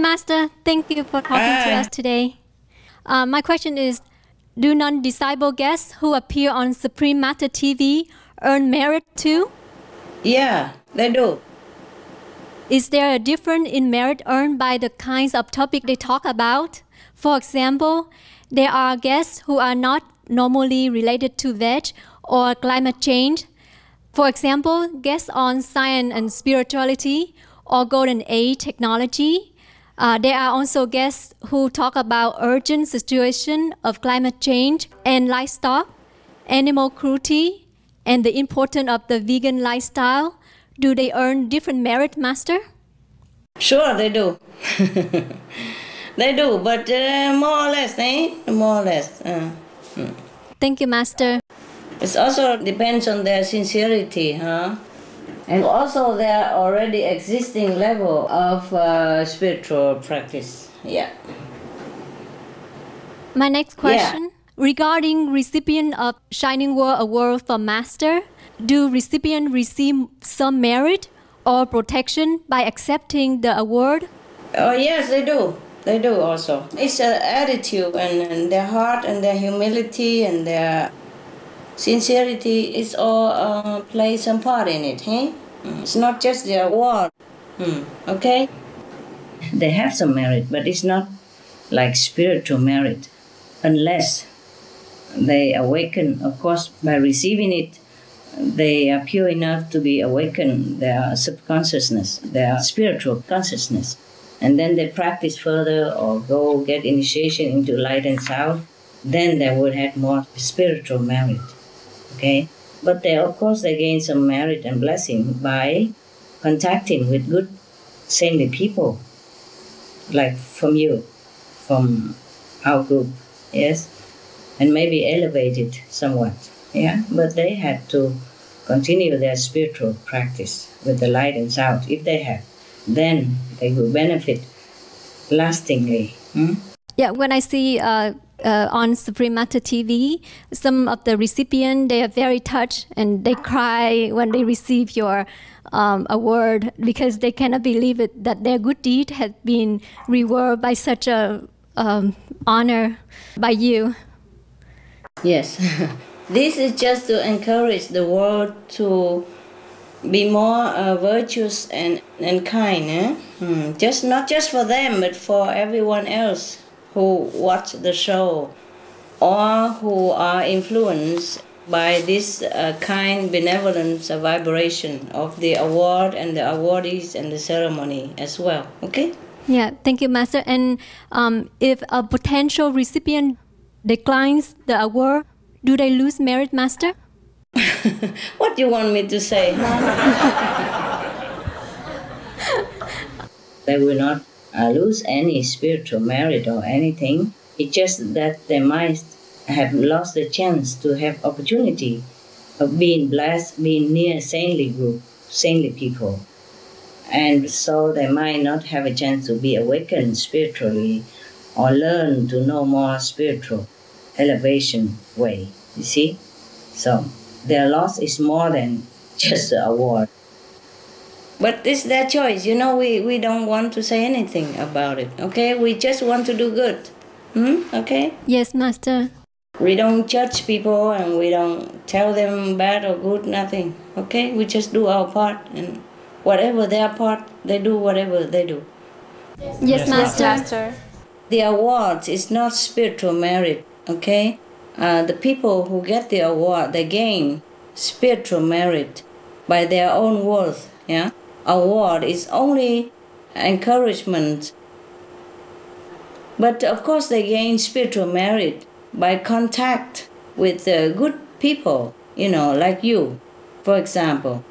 Master. Thank you for talking to us today. My question is, do non-disciple guests who appear on Supreme Master TV earn merit too? Yeah, they do. Is there a difference in merit earned by the kinds of topic they talk about? For example, there are guests who are not normally related to veg or climate change. For example, guests on science and spirituality or golden age technology. There are also guests who talk about urgent situation of climate change and livestock, animal cruelty, and the importance of the vegan lifestyle. Do they earn different merit, Master? Sure, they do. They do, but more or less, More or less. Thank you, Master. It also depends on their sincerity, and also their already existing level of spiritual practice. Yeah. My next question, regarding recipient of Shining World Award from Master, do recipients receive some merit or protection by accepting the award? Oh, yes, they do. They do also. It's an attitude and their heart and their humility and their sincerity is all play some part in it. It's not just the award. Okay? They have some merit, but it's not like spiritual merit unless they awaken, of course, by receiving it. They are pure enough to be awakened, their subconsciousness, their spiritual consciousness. And then they practice further or go get initiation into light and sound, then they would have more spiritual merit. Okay? But they, of course, they gain some merit and blessing by contacting with good, saintly people, like from you, from our group, yes? And maybe elevate it somewhat. Yeah, but they had to continue their spiritual practice with the light and sound. If they have, then they will benefit lastingly. Yeah, when I see on Supreme Master TV, some of the recipients, they are very touched and they cry when they receive your award because they cannot believe it that their good deed has been rewarded by such a honor by you. Yes. This is just to encourage the world to be more virtuous and kind. Just not just for them, but for everyone else who watch the show or who are influenced by this kind benevolence vibration of the award and the awardees and the ceremony as well. Okay? Yeah, thank you, Master. And if a potential recipient declines the award, do they lose merit, Master? What do you want me to say? They will not lose any spiritual merit or anything. It's just that they might have lost the chance to have opportunity of being blessed, being near saintly group, saintly people. And so they might not have a chance to be awakened spiritually or learn to know more spiritual elevation way, you see? So their loss is more than just the award. But it's their choice. We don't want to say anything about it, okay? We just want to do good, okay? Yes, Master. We don't judge people and we don't tell them bad or good, nothing, okay? We just do our part and whatever their part, they do whatever they do. Yes, Master. The awards is not spiritual merit, okay? The people who get the award, they gain spiritual merit by their own worth, yeah? Award is only encouragement. But of course they gain spiritual merit by contact with good people, like you, for example.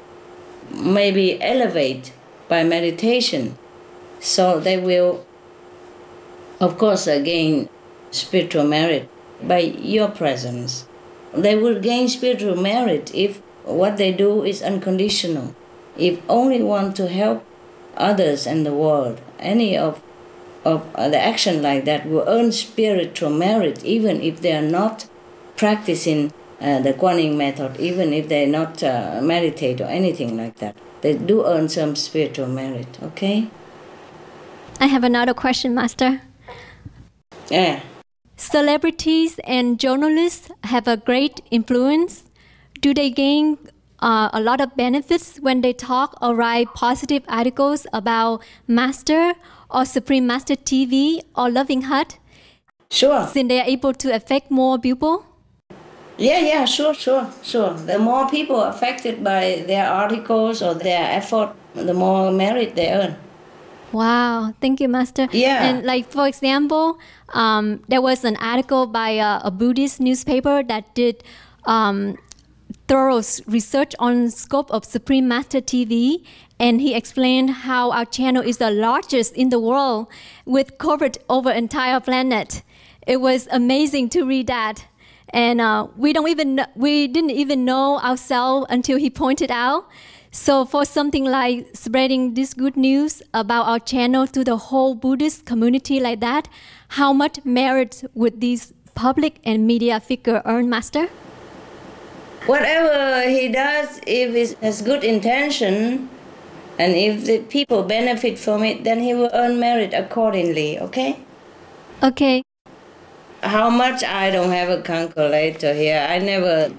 Maybe elevate by meditation. So they will, of course, gain spiritual merit by your presence. They will gain spiritual merit if what they do is unconditional. If only want to help others and the world, any of the action like that will earn spiritual merit, even if they are not practicing the Kuan Yin method, even if they not meditate or anything like that. They do earn some spiritual merit, okay? I have another question, Master. Yeah. Celebrities and journalists have a great influence. Do they gain a lot of benefits when they talk or write positive articles about Master or Supreme Master TV or Loving Heart? Sure. Since they are able to affect more people? Yeah, sure. The more people affected by their articles or their effort, the more merit they earn. Wow, thank you, Master. Yeah. And like, for example, there was an article by a Buddhist newspaper that did thorough research on scope of Supreme Master TV, and he explained how our channel is the largest in the world with coverage over entire planet. It was amazing to read that. And we didn't even know ourselves until he pointed out. So for something like spreading this good news about our channel to the whole Buddhist community like that, how much merit would these public and media figure earn, Master? Whatever he does, if it has good intention, and if the people benefit from it, then he will earn merit accordingly, okay? Okay. How much, I don't have a calculator here. I never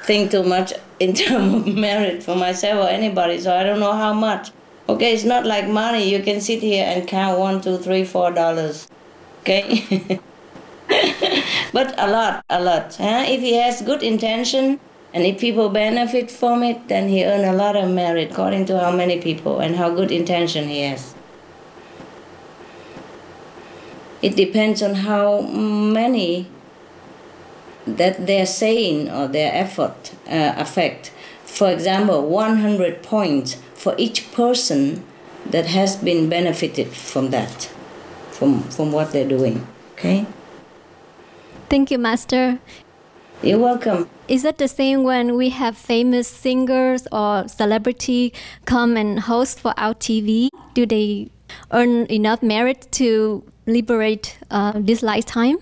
think too much in terms of merit for myself or anybody, so I don't know how much. Okay, it's not like money. You can sit here and count $1, $2, $3, $4. Okay? But a lot. Huh? If he has good intention and if people benefit from it, then he earns a lot of merit according to how many people and how good intention he has. It depends on how many that they're saying or their effort affect. For example, 100 points for each person that has been benefited from that, from what they're doing. Okay? Thank you, Master. You're welcome. Is it the same when we have famous singers or celebrity come and host for our TV? Do they earn enough merit to liberate this lifetime?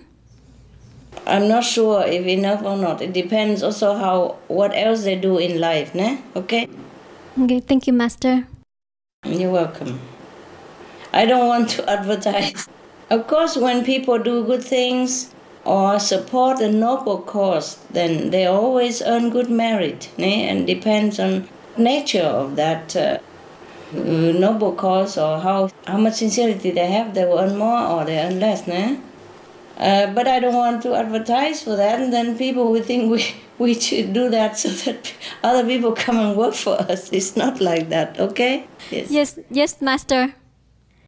I'm not sure if enough or not. It depends also what else they do in life, né? Okay? Okay, thank you, Master. You're welcome. I don't want to advertise. Of course, when people do good things or support a noble cause, then they always earn good merit, né? And depends on nature of that noble cause or how much sincerity they have. They will earn more or they earn less, né? But I don't want to advertise for that, and then people will think we should do that so that other people come and work for us. It's not like that, okay? Yes, Master.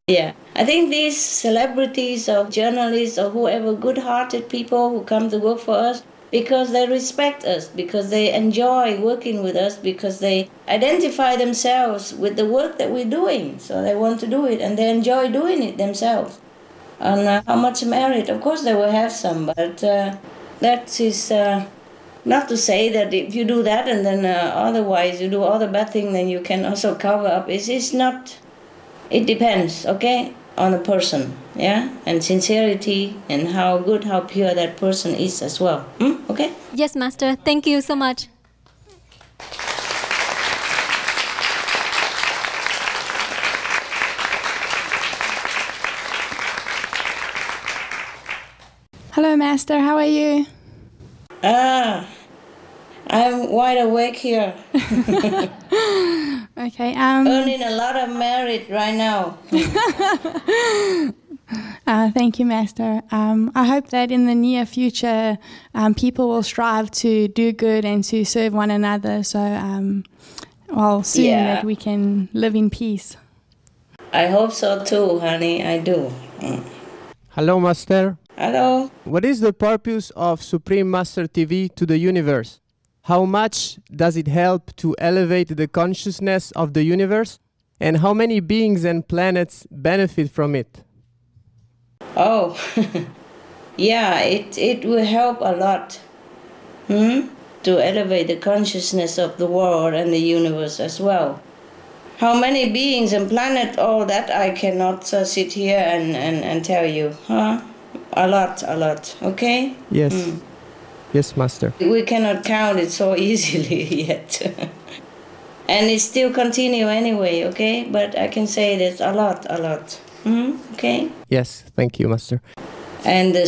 Yeah, I think these celebrities or journalists or whoever good-hearted people who come to work for us because they respect us, because they enjoy working with us, because they identify themselves with the work that we're doing. So they want to do it and they enjoy doing it themselves. And how much merit? Of course, they will have some, but that is not to say that if you do that and then otherwise you do all the bad things, then you can also cover up. It's not. It depends, okay, on the person, yeah, and sincerity and how good, how pure that person is as well. Okay? Yes, Master. Thank you so much. Hello, Master. How are you? I'm wide awake here. Okay. Earning a lot of merit right now. Thank you, Master. I hope that in the near future, people will strive to do good and to serve one another. So, soon that we can live in peace. I hope so too, honey. I do. Hello, Master. Hello. What is the purpose of Supreme Master TV to the universe? How much does it help to elevate the consciousness of the universe? And how many beings and planets benefit from it? Oh, yeah, it will help a lot to elevate the consciousness of the world and the universe as well. How many beings and planets, all that I cannot sit here and tell you. A lot, okay? Yes. Yes, Master. We cannot count it so easily yet. And it still continue anyway, okay? But I can say there's a lot. Okay? Yes, thank you, Master. And the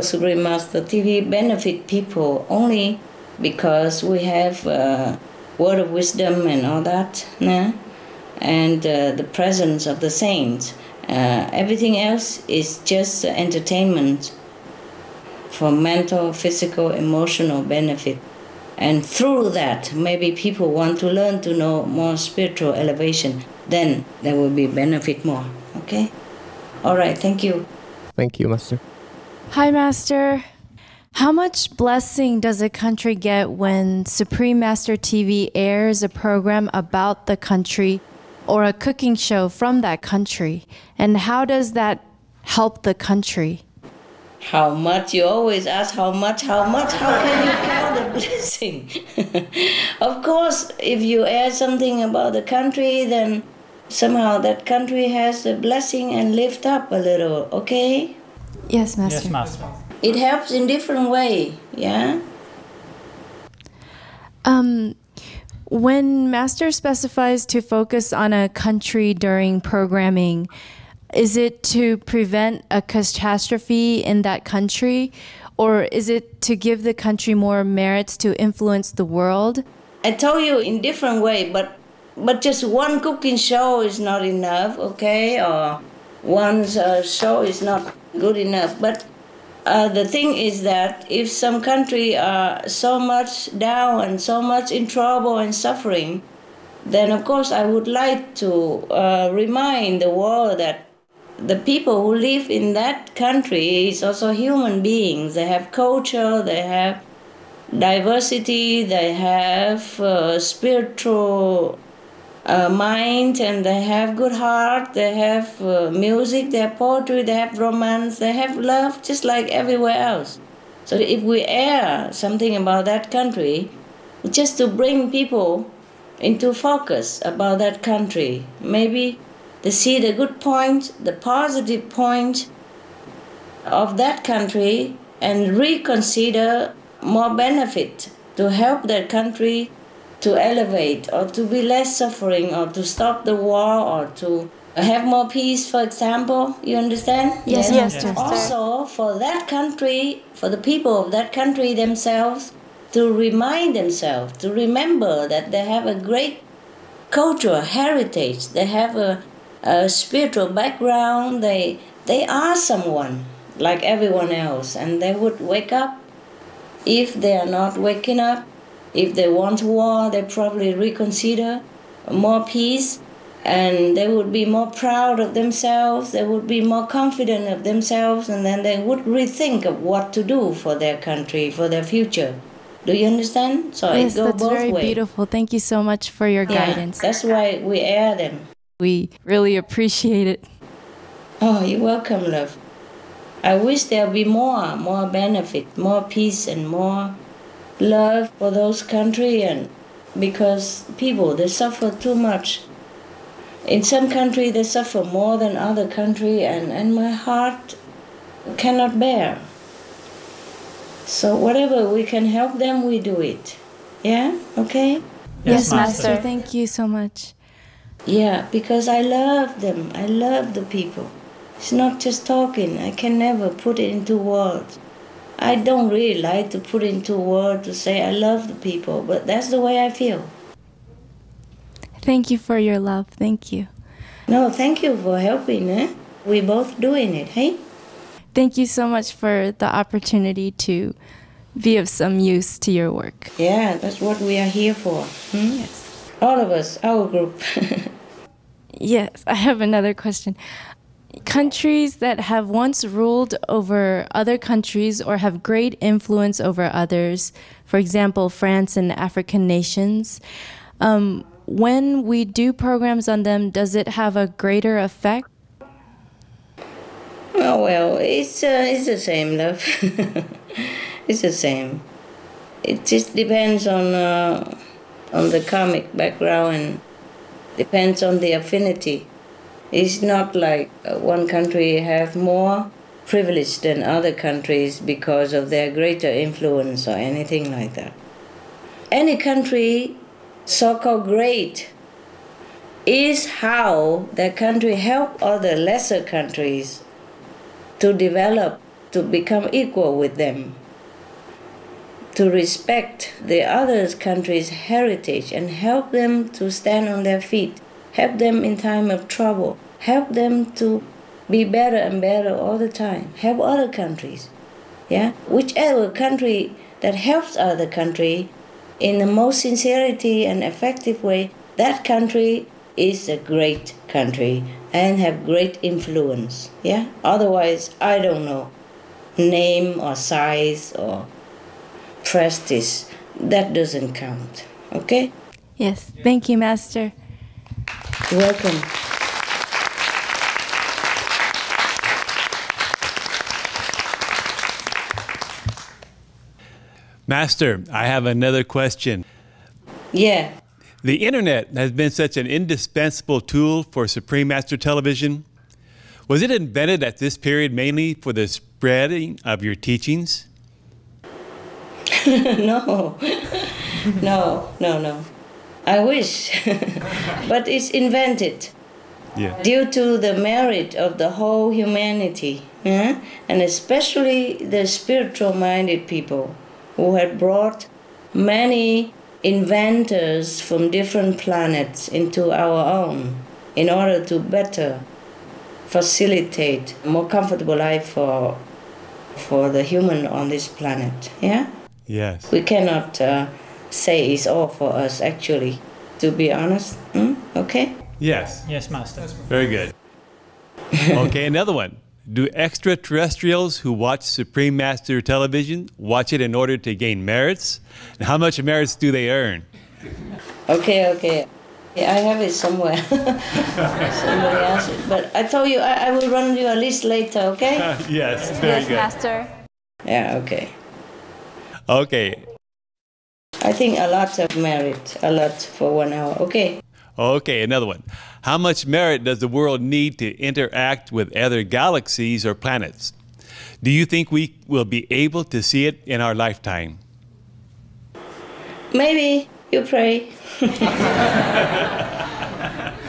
Supreme Master TV benefit people only because we have word of wisdom and all that, nah? And the presence of the saints. Everything else is just entertainment for mental, physical, emotional benefit. And through that, maybe people want to learn to know more spiritual elevation. Then there will be benefit more. Okay? All right, thank you. Thank you, Master. Hi, Master. How much blessing does a country get when Supreme Master TV airs a program about the country or a cooking show from that country? And how does that help the country? How much? You always ask how much? How can you count the blessing? Of course, if you add something about the country, then somehow that country has a blessing and lift up a little, okay? Yes, Master. Yes, Master. It helps in different way, yeah? When Master specifies to focus on a country during programming, is it to prevent a catastrophe in that country, or is it to give the country more merits to influence the world? I told you in different way, but just one cooking show is not enough, okay? Or one show is not good enough. But the thing is that if some country are so much down and so much in trouble and suffering, then of course I would like to remind the world that the people who live in that country is also human beings. They have culture, they have diversity, they have spiritual mind, and they have good heart, they have music, they have poetry, they have romance, they have love, just like everywhere else. So if we air something about that country, just to bring people into focus about that country, maybe they see the good point, the positive point of that country, and reconsider more benefit to help that country to elevate or to be less suffering or to stop the war or to have more peace, for example. You understand? Yes. Also, for that country, for the people of that country themselves, to remind themselves, to remember that they have a great cultural heritage, they have a spiritual background, they are someone like everyone else, and they would wake up. If they are not waking up, if they want war, they probably reconsider more peace, and they would be more proud of themselves, they would be more confident of themselves, and then they would rethink of what to do for their country, for their future. Do you understand? So Yes, it goes that's both very ways. beautiful. Thank you so much for your guidance. That's why we air them. We really appreciate it. Oh, you're welcome, love. I wish there'll be more benefit, more peace, and more love for those countries, and because people, they suffer too much. In some countries, they suffer more than other countries, and my heart cannot bear. So whatever we can help them, we do it. Yeah? Okay? Yes, Master. Thank you so much. Yeah, because I love them. I love the people. It's not just talking. I can never put it into words. I don't really like to put into words to say I love the people, but that's the way I feel. Thank you for your love. Thank you. No, thank you for helping. We both doing it, hey? Thank you so much for the opportunity to be of some use to your work. Yeah, that's what we are here for. Yes. All of us, our group. Yes, I have another question. Countries that have once ruled over other countries or have great influence over others, for example, France and African nations, when we do programs on them, does it have a greater effect? Oh, well, it's the same, love. It's the same. It just depends on the karmic background and depends on the affinity. It's not like one country have more privilege than other countries because of their greater influence or anything like that. Any country, so-called great, is how that country help other lesser countries to develop, to become equal with them, to respect the other country's heritage and help them to stand on their feet, help them in time of trouble, help them to be better and better all the time, help other countries. Yeah, whichever country that helps other country in the most sincerity and effective way, that country is a great country and have great influence. Yeah, otherwise I don't know, name or size or prestige, that doesn't count. Okay? Yes, thank you, Master. Welcome. Master, I have another question. Yeah. The internet has been such an indispensable tool for Supreme Master Television. Was it invented at this period mainly for the spreading of your teachings? No. No. I wish. But it's invented. Yeah. Due to the merit of the whole humanity, and especially the spiritual-minded people who had brought many inventors from different planets into our own in order to better facilitate a more comfortable life for the human on this planet. Yeah? Yes. We cannot say it's all for us, actually, to be honest. Okay? Yes. Yes, Master. Very good. Okay, another one. Do extraterrestrials who watch Supreme Master Television watch it in order to gain merits? And how much merits do they earn? Okay. Yeah, I have it somewhere. Somebody asked it. But I told you I will run you a list later, okay? Yes, very good. Master. Yeah, okay. Okay. I think a lot of merit, a lot for 1 hour, okay? Okay, another one. How much merit does the world need to interact with other galaxies or planets? Do you think we will be able to see it in our lifetime? Maybe. You pray.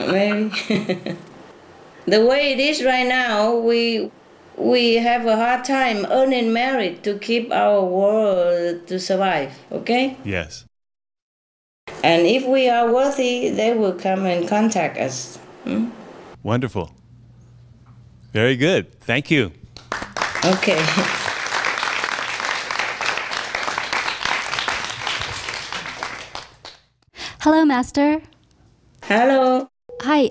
Maybe. The way it is right now, we have a hard time earning merit to keep our world to survive, okay? Yes. And if we are worthy, they will come and contact us. Wonderful. Very good. Thank you. Okay. Hello, Master. Hello. Hi.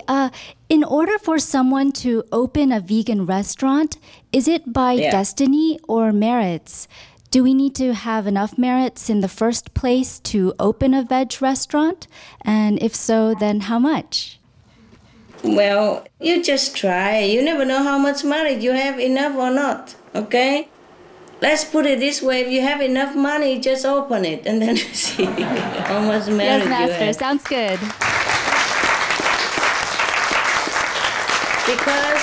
In order for someone to open a vegan restaurant, is it by destiny or merits? Do we need to have enough merits in the first place to open a veg restaurant? And if so, then how much? Well, you just try. You never know how much money you have enough or not, okay? Let's put it this way. If you have enough money, just open it and then see how much merit Yes, Master. you have. Sounds good. Because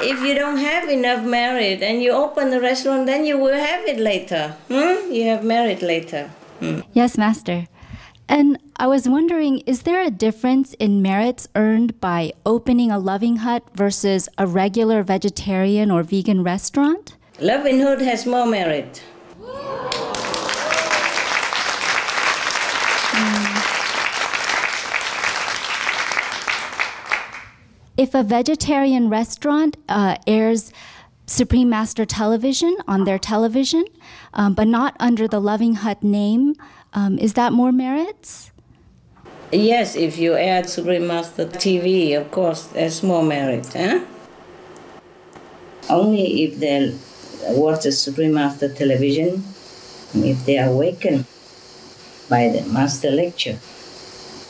if you don't have enough merit and you open the restaurant, then you will have it later. You have merit later. Yes, Master. And I was wondering, is there a difference in merits earned by opening a loving hut versus a regular vegetarian or vegan restaurant? Loving Hood has more merit. If a vegetarian restaurant airs Supreme Master Television on their television, but not under the Loving Hut name, is that more merits? Yes, if you add Supreme Master TV, of course, there's more merit. Only if they watch the Supreme Master Television, if they are awakened by the Master lecture,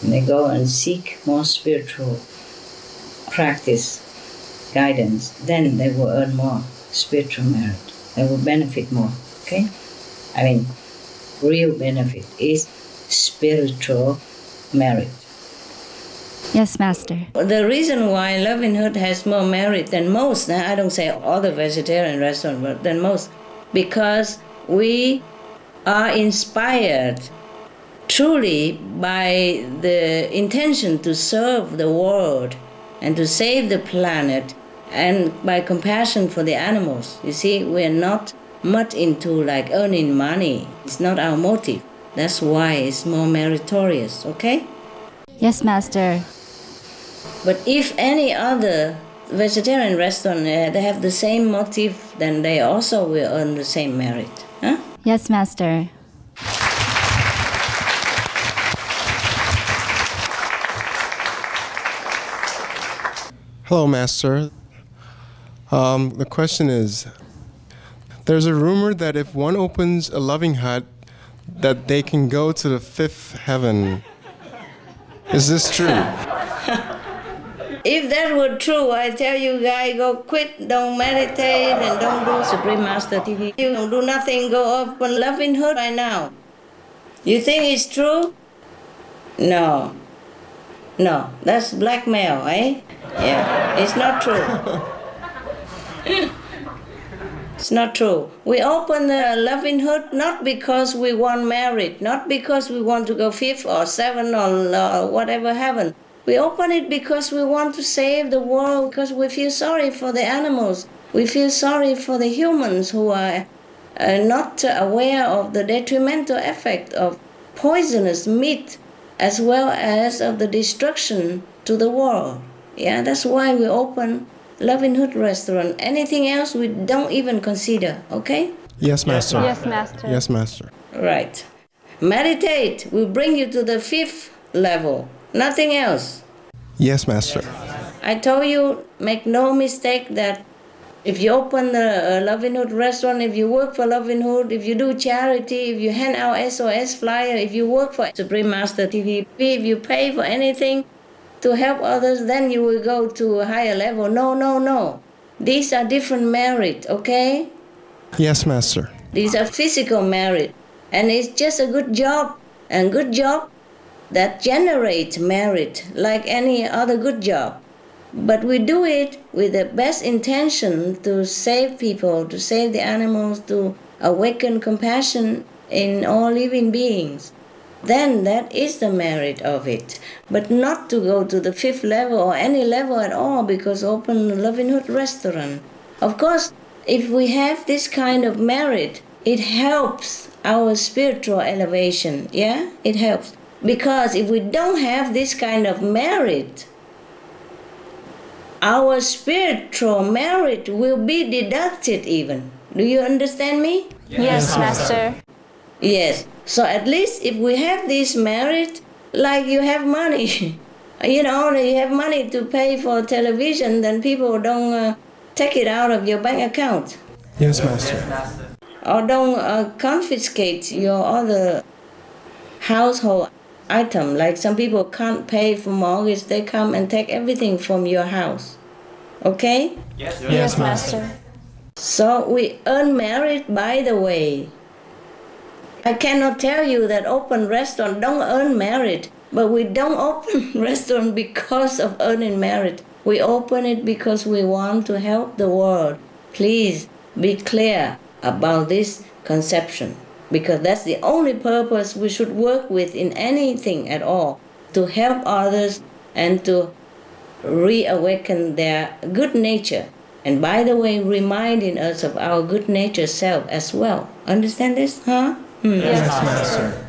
and they go and seek more spiritual practice, guidance, then they will earn more spiritual merit. They will benefit more, okay? I mean, real benefit is spiritual merit. Yes, Master. The reason why Loving Hood has more merit than most, now I don't say all the vegetarian restaurants, but than most, because we are inspired truly by the intention to serve the world and to save the planet and by compassion for the animals. You see, we're not much into like earning money. It's not our motive. That's why it's more meritorious, okay? Yes, Master. But if any other vegetarian restaurant, they have the same motive, then they also will earn the same merit. Huh? Yes, Master. Hello, Master. The question is, there's a rumor that if one opens a loving hut, that they can go to the fifth heaven. Is this true? If that were true, I tell you guys, go quit, don't meditate, and don't do Supreme Master TV. You don't do nothing, go open loving hut right now. You think it's true? No. No, that's blackmail, eh? Yeah, it's not true. It's not true. We open the loving hut not because we want merit, not because we want to go fifth or seventh or whatever heaven. We open it because we want to save the world, because we feel sorry for the animals. We feel sorry for the humans who are not aware of the detrimental effect of poisonous meat as well as of the destruction to the world. Yeah, that's why we open Loving Hut restaurant. Anything else we don't even consider, okay? Yes, Master. Yes, Master. Yes, Master. Right. Meditate will bring you to the fifth level. Nothing else. Yes, Master. I told you, make no mistake that if you open the Loving Hut restaurant, if you work for Loving Hut, if you do charity, if you hand out SOS flyer, if you work for Supreme Master TV, if you pay for anything to help others, then you will go to a higher level. No, no, no. These are different merit, okay? Yes, Master. These are physical merit. And it's just a good job. And good job that generates merit like any other good job. But we do it with the best intention to save people, to save the animals, to awaken compassion in all living beings. Then that is the merit of it. But not to go to the fifth level or any level at all because open a Loving Hut restaurant. Of course, if we have this kind of merit, it helps our spiritual elevation. Yeah, it helps. Because if we don't have this kind of merit, our spiritual merit will be deducted even. Do you understand me? Yes, Master. Yes. So at least if we have this merit, like you have money, you have money to pay for television, then people don't take it out of your bank account. Yes, Master. Or don't confiscate your other household item. Like some people can't pay for mortgage, they come and take everything from your house. Okay? Yes, Master. So we earn merit by the way. I cannot tell you that open restaurant don't earn merit, but we don't open restaurant because of earning merit. We open it because we want to help the world. Please be clear about this conception, because that's the only purpose we should work with in anything at all, to help others and to reawaken their good nature. And by the way, reminding us of our good nature self as well. Understand this, huh? Yes, Master.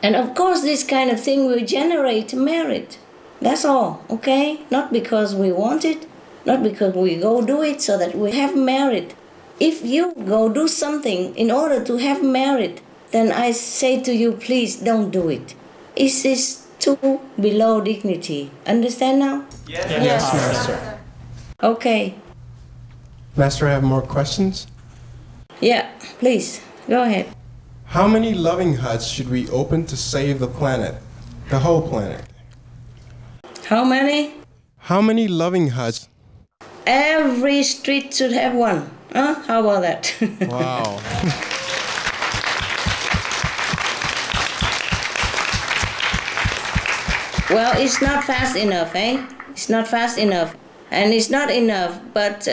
And of course, this kind of thing will generate merit. That's all, okay? Not because we want it, not because we go do it so that we have merit. If you go do something in order to have merit, then I say to you, please don't do it. It is too below dignity. Understand now? Yes, Master. Okay. Master, I have more questions. Yeah, please, go ahead. How many loving huts should we open to save the planet? The whole planet. How many? How many loving huts? Every street should have one. Huh? How about that? Wow. Well, it's not fast enough, eh? It's not fast enough. And it's not enough, but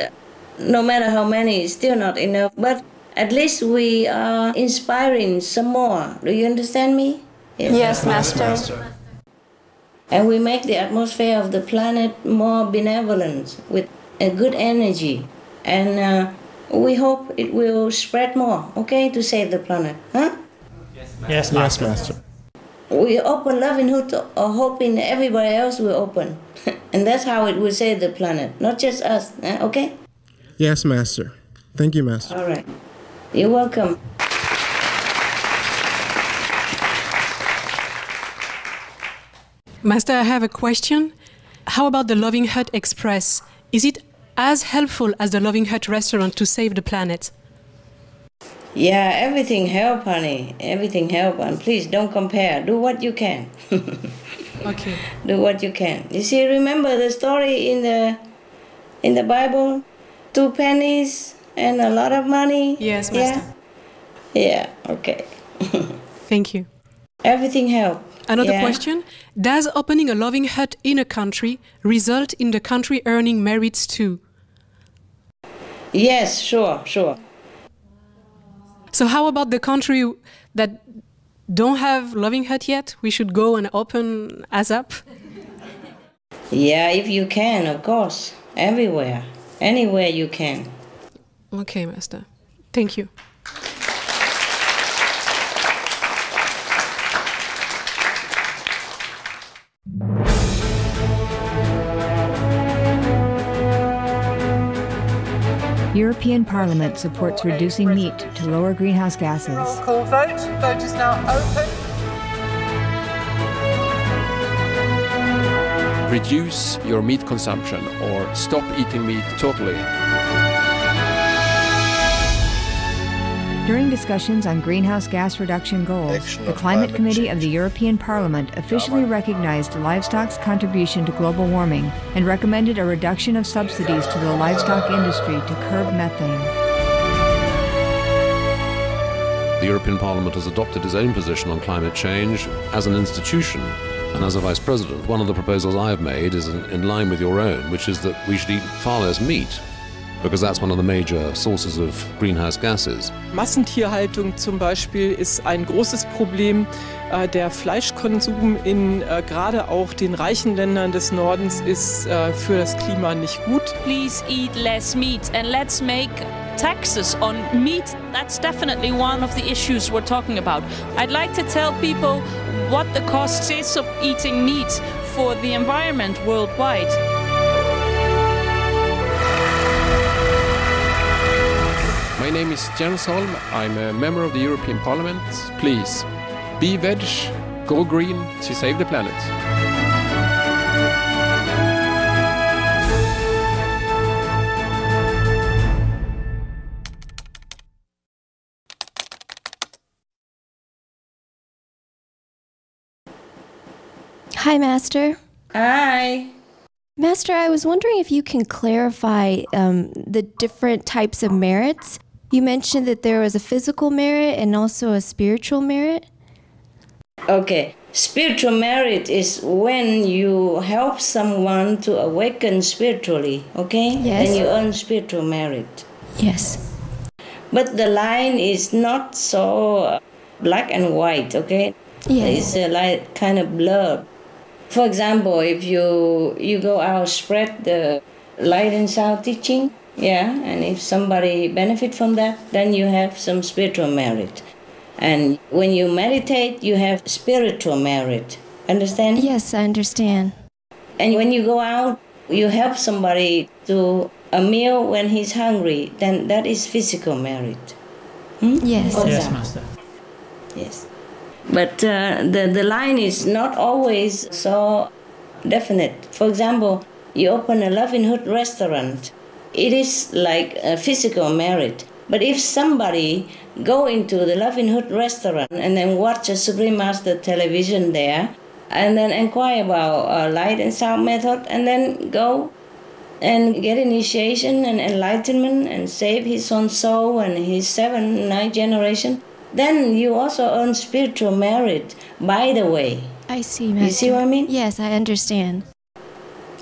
no matter how many, it's still not enough. But at least we are inspiring some more. Do you understand me? Yes, Master. And we make the atmosphere of the planet more benevolent with a good energy. And we hope it will spread more, okay, to save the planet. Huh? Yes, Master. We open lovinghood or hoping everybody else will open. And that's how it will save the planet, not just us, okay? Yes, Master. Thank you, Master. All right. You're welcome. Master, I have a question. How about the Loving Hut Express? Is it as helpful as the Loving Hut restaurant to save the planet? Yeah, everything help, honey. Everything help. And please don't compare. Do what you can. Okay. Do what you can. You see, remember the story in the Bible? 2 pennies and a lot of money? Yes, Master. Yeah, okay. Thank you. Everything help. Another question. Does opening a Loving Hut in a country result in the country earning merits too? Yes, sure. So how about the country that don't have Loving Hut yet? We should go and open ASAP? Yeah, if you can, of course. Everywhere. Anywhere you can. Okay, Master. Thank you. European Parliament supports reducing meat to lower greenhouse gases. Roll call vote. Vote is now open. Reduce your meat consumption or stop eating meat totally. During discussions on greenhouse gas reduction goals, the Climate Committee of the European Parliament officially recognized livestock's contribution to global warming and recommended a reduction of subsidies to the livestock industry to curb methane. The European Parliament has adopted its own position on climate change as an institution. And as a Vice President, one of the proposals I have made is in line with your own, which is that we should eat far less meat, because that's one of the major sources of greenhouse gases. Massentierhaltung zum Beispiel ist ein großes Problem. Der Fleischkonsum in gerade auch den reichen Ländern des Nordens ist für das Klima nicht gut. Please eat less meat and let's make taxes on meat. That's definitely one of the issues we're talking about. I'd like to tell people what the cost is of eating meat for the environment worldwide. My name is Jens Holm. I'm a member of the European Parliament. Please, be veg, go green to save the planet. Hi, Master. Hi. Master, I was wondering if you can clarify the different types of merits. You mentioned that there was a physical merit and also a spiritual merit. Okay. Spiritual merit is when you help someone to awaken spiritually, okay? Yes. Then you earn spiritual merit. Yes. But the line is not so black and white, okay? Yes. It's like kind of blurred. For example, if you go out, spread the light and sound teaching, and if somebody benefit from that, then you have some spiritual merit. And when you meditate, you have spiritual merit. Understand? Yes, I understand. And when you go out, you help somebody to a meal when he's hungry, then that is physical merit. Yes. Yes, Master. Yes. But the line is not always so definite. For example, you open a Loving Hut restaurant. It is like a physical merit. But if somebody go into the Loving Hut restaurant and then watch a Supreme Master television there, and then inquire about light and sound method, and then go and get initiation and enlightenment and save his own soul and his 7, 9 generation, then you also earn spiritual merit, by the way. I see, Master. You see what I mean? Yes, I understand.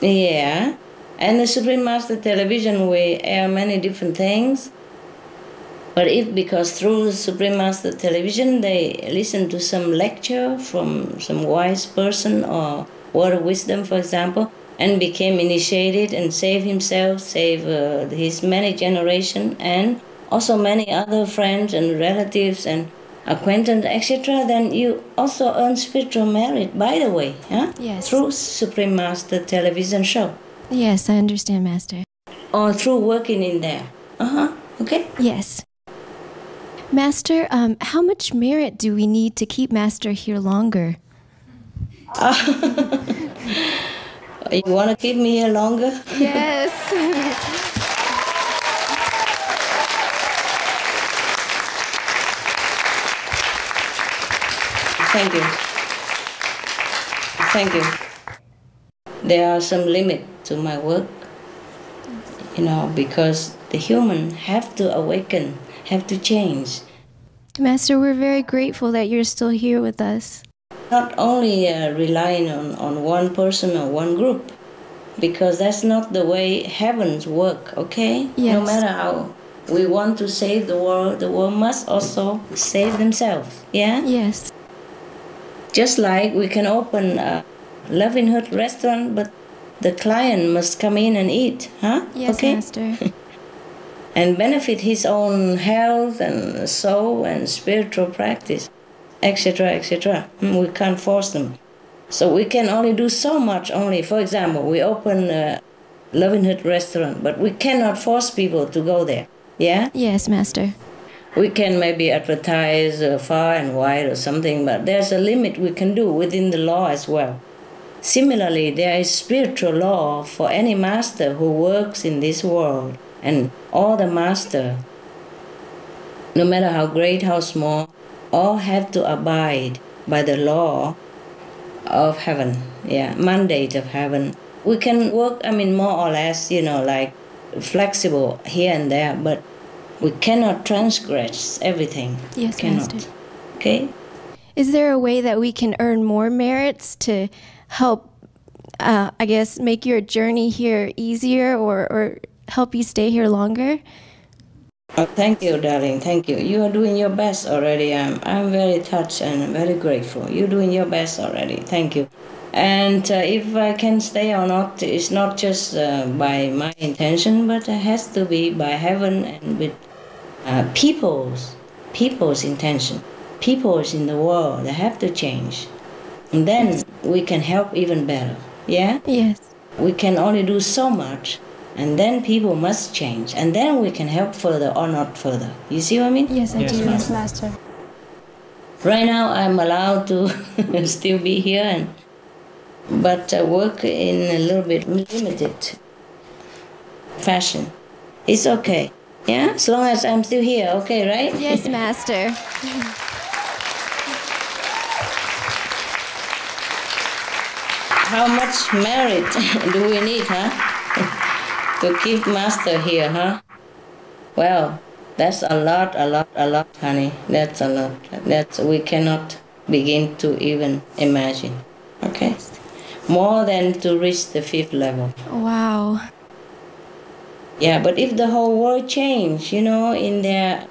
Yeah. And the Supreme Master television, we air many different things. But if because through Supreme Master television they listen to some lecture from some wise person or word of wisdom, for example, and became initiated and saved himself, saved his many generations, and also many other friends and relatives and acquaintances, etc., then you also earn spiritual merit, by the way, huh? Yes. Through Supreme Master television show. Yes, I understand, Master. Or through working in there. Okay? Yes. Master, how much merit do we need to keep Master here longer? You want to keep me here longer? Yes. Thank you. Thank you. There are some limits to my work, because the human have to awaken, have to change. Master, we're very grateful that you're still here with us. Not only relying on one person or one group, because that's not the way heavens work, okay? Yes. No matter how we want to save the world must also save themselves, yeah? Yes. Just like we can open a Loving Heart restaurant, but the client must come in and eat, huh? Yes, okay? Master. And benefit his own health and soul and spiritual practice, etc., etc. We can't force them. So we can only do so much only. For example, we open a Loving Heart restaurant, but we cannot force people to go there, yeah? Yes, Master. We can maybe advertise far and wide or something, but there's a limit we can do within the law as well. Similarly, there is spiritual law for any master who works in this world. And all the masters, no matter how great, how small, all have to abide by the law of heaven, mandate of heaven. We can work, more or less, like flexible here and there, but we cannot transgress everything. Yes, cannot. Master. Okay? Is there a way that we can earn more merits to help, make your journey here easier or help you stay here longer? Thank you, darling. Thank you. You are doing your best already. I'm very touched and very grateful. You're doing your best already. Thank you. And if I can stay or not, it's not just by my intention, but it has to be by heaven and with people's intention. People's in the world, they have to change. And then we can help even better. Yeah? Yes. We can only do so much. And then people must change. And then we can help further or not further. You see what I mean? Yes, I do. Yes, Master. Right now I'm allowed to still be here, but work in a little bit limited fashion. It's okay. Yeah? As long as I'm still here, okay, right? Yes, Master. How much merit do we need, huh? To keep Master here, huh? Well, that's a lot, honey. That's a lot. We cannot begin to even imagine. Okay? More than to reach the 5th level. Wow. Yeah, but if the whole world change, in their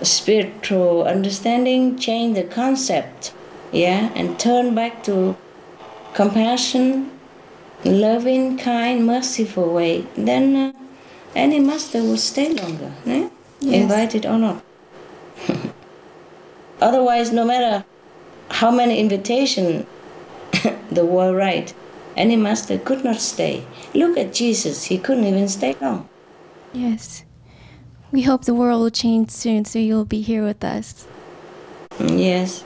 spiritual understanding, change the concept, and turn back to compassion, loving, kind, merciful way, then any master will stay longer, yes. Invited or not. Otherwise, no matter how many invitations the world write, any master could not stay. Look at Jesus, he couldn't even stay long. Yes. We hope the world will change soon, so you'll be here with us. Yes.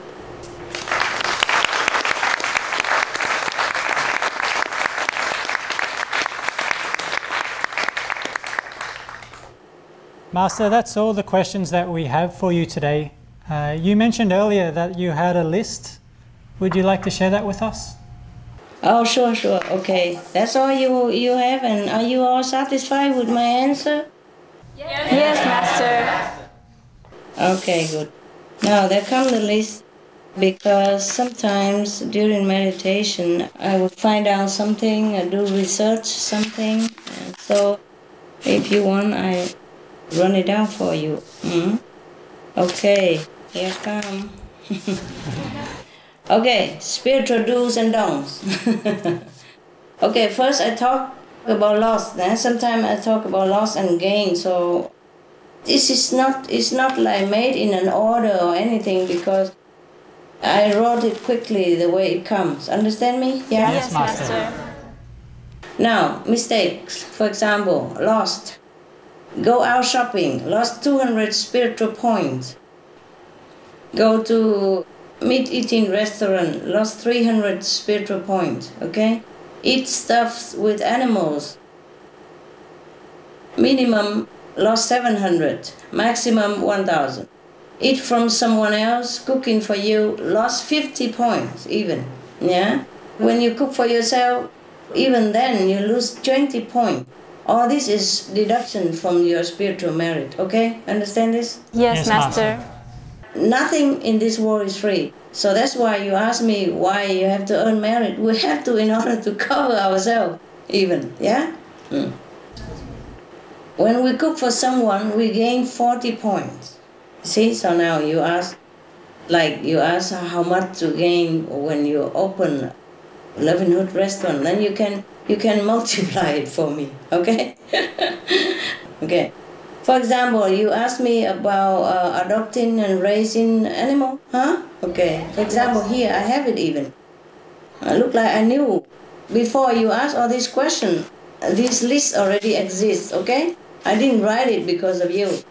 Master, that's all the questions that we have for you today. You mentioned earlier that you had a list. Would you like to share that with us? Oh, sure. Okay. That's all you have, and are you all satisfied with my answer? Yes, Master. Okay, good. Now, there comes the list, because sometimes during meditation, I would find out something, do research something. And so, if you want, I run it down for you. Okay, here come. Okay, spiritual do's and don'ts. Okay, first I talk about loss. Then sometimes I talk about loss and gain. So this is not like made in an order or anything, because I wrote it quickly the way it comes. Understand me? Yeah? Yes, Master. Now, mistakes. For example, lost. Go out shopping, lost 200 spiritual points. Go to meat-eating restaurant, lost 300 spiritual points, okay? Eat stuff with animals. Minimum lost 700, maximum 1,000. Eat from someone else, cooking for you, lost 50 points even, yeah? When you cook for yourself, even then you lose 20 points. All this is deduction from your spiritual merit, okay? Understand this? Yes, Master. Nothing in this world is free. So that's why you ask me why you have to earn merit. We have to in order to cover ourselves even, yeah? When we cook for someone, we gain 40 points. See, so now you ask how much to gain when you open livelihood restaurant, then you can multiply it for me, okay? Okay. For example, you asked me about adopting and raising animal, huh? Okay. For example, here I have it even. I look like I knew before you asked all these questions. This list already exists, okay? I didn't write it because of you.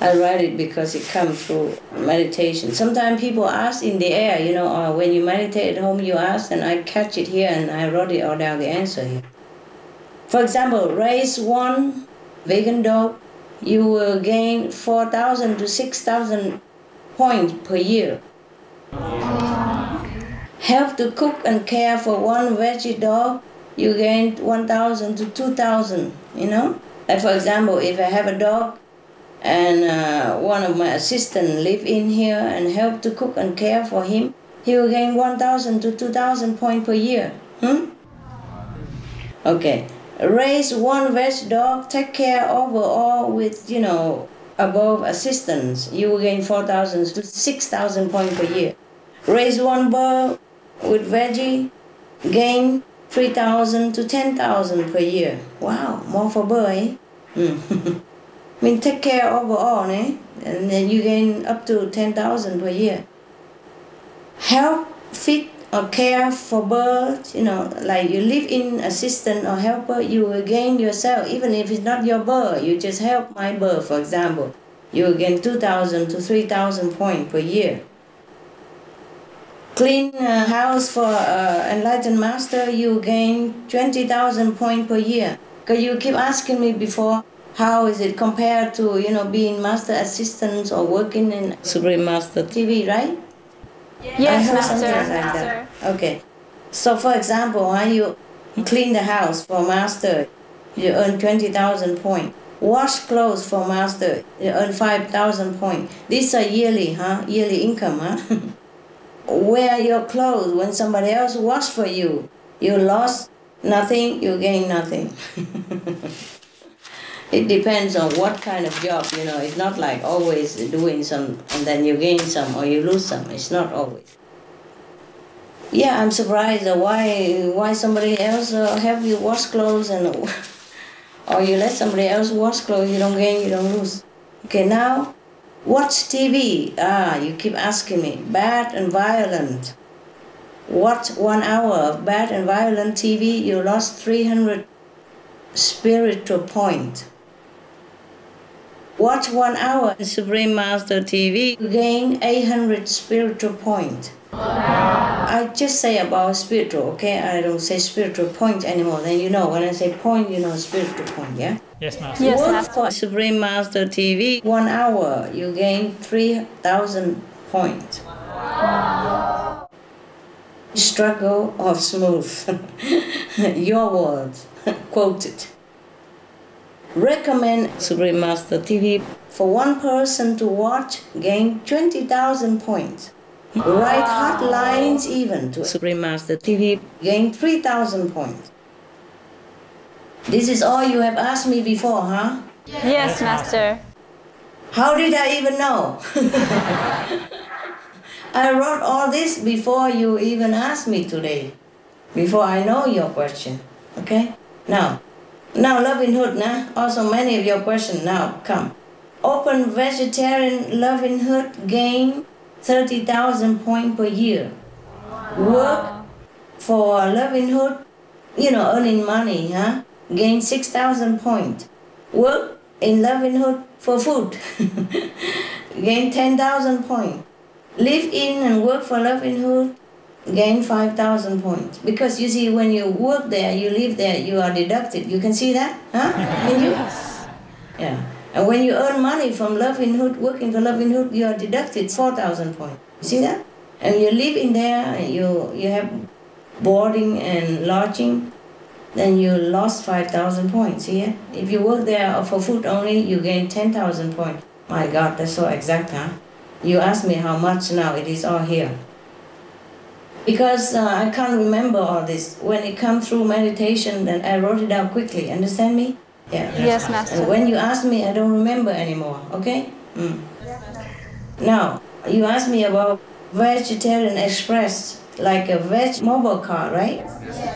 I write it because it comes through meditation. Sometimes people ask in the air, or when you meditate at home, you ask, and I catch it here, and I wrote it all down, the answer here. For example, raise one vegan dog, you will gain 4,000 to 6,000 points per year. Help to cook and care for one veggie dog, you gain 1,000 to 2,000, Like for example, if I have a dog, and one of my assistants live in here and help to cook and care for him, he will gain 1,000 to 2,000 points per year. Okay. Raise one veg dog, take care overall with, above assistance, you will gain 4,000 to 6,000 points per year. Raise one bird with veggie, gain 3,000 to 10,000 per year. Wow, more for bird, eh? Take care overall, eh? And then you gain up to 10,000 per year. Help, feed, or care for birds, like you live in assistant or helper, you will gain yourself, even if it's not your bird, you just help my bird, for example, you will gain 2,000 to 3,000 points per year. Clean house for enlightened master, you gain 20,000 points per year. Because you keep asking me before, how is it compared to, being master assistant or working in Supreme Master TV, right? Yes, Master. Like that. Okay. So, for example, you clean the house for master, you earn 20,000 points. Wash clothes for master, you earn 5,000 points. These are yearly, yearly income, Wear your clothes when somebody else wash for you. You lost nothing, you gain nothing. It depends on what kind of job, It's not like always doing some and then you gain some or you lose some. It's not always. Yeah, I'm surprised why somebody else help you wash clothes or you let somebody else wash clothes, you don't gain, you don't lose. Okay, now, watch TV. You keep asking me. Bad and violent. Watch 1 hour of bad and violent TV, you lost 300 spiritual points. Watch 1 hour Supreme Master TV, you gain 800 spiritual points. Wow. I just say about spiritual, okay? I don't say spiritual point anymore. Then when I say point, spiritual point, yeah? Yes, Master. Yes, Work Master. for Supreme Master TV, 1 hour, you gain 3,000 points. Wow. Struggle or smooth? Your words, quoted. Recommend Supreme Master TV for one person to watch, gain 20,000 points. Write hot lines even to Supreme Master TV, gain 3,000 points. This is all you have asked me before, huh? Yes, Master. How did I even know? I wrote all this before you even asked me today, before I know your question. Okay? Now lovinghood, nah? Also many of your questions now come. Open vegetarian lovinghood gain 30,000 points per year. Work for lovinghood, earning money, huh? Gain 6,000 points. Work in lovinghood for food. Gain 10,000 points. Live in and work for lovinghood. Gain 5,000 points. Because you see, when you work there, you live there, you are deducted. You can see that? Huh? Can you? Yes. Yeah. And when you earn money from lovinghood, working for lovinghood, you are deducted 4,000 points. You see that? And you live in there, and you have boarding and lodging, then you lost 5,000 points. See it? If you work there for food only, you gain 10,000 points. My God, that's so exact, huh? You ask me how much now, it is all here. Because I can't remember all this. When it comes through meditation, then I wrote it down quickly. Understand me? Yeah. Yes, Master. And when you ask me, I don't remember anymore. Okay? Now, you asked me about vegetarian express, like a veg mobile car, right?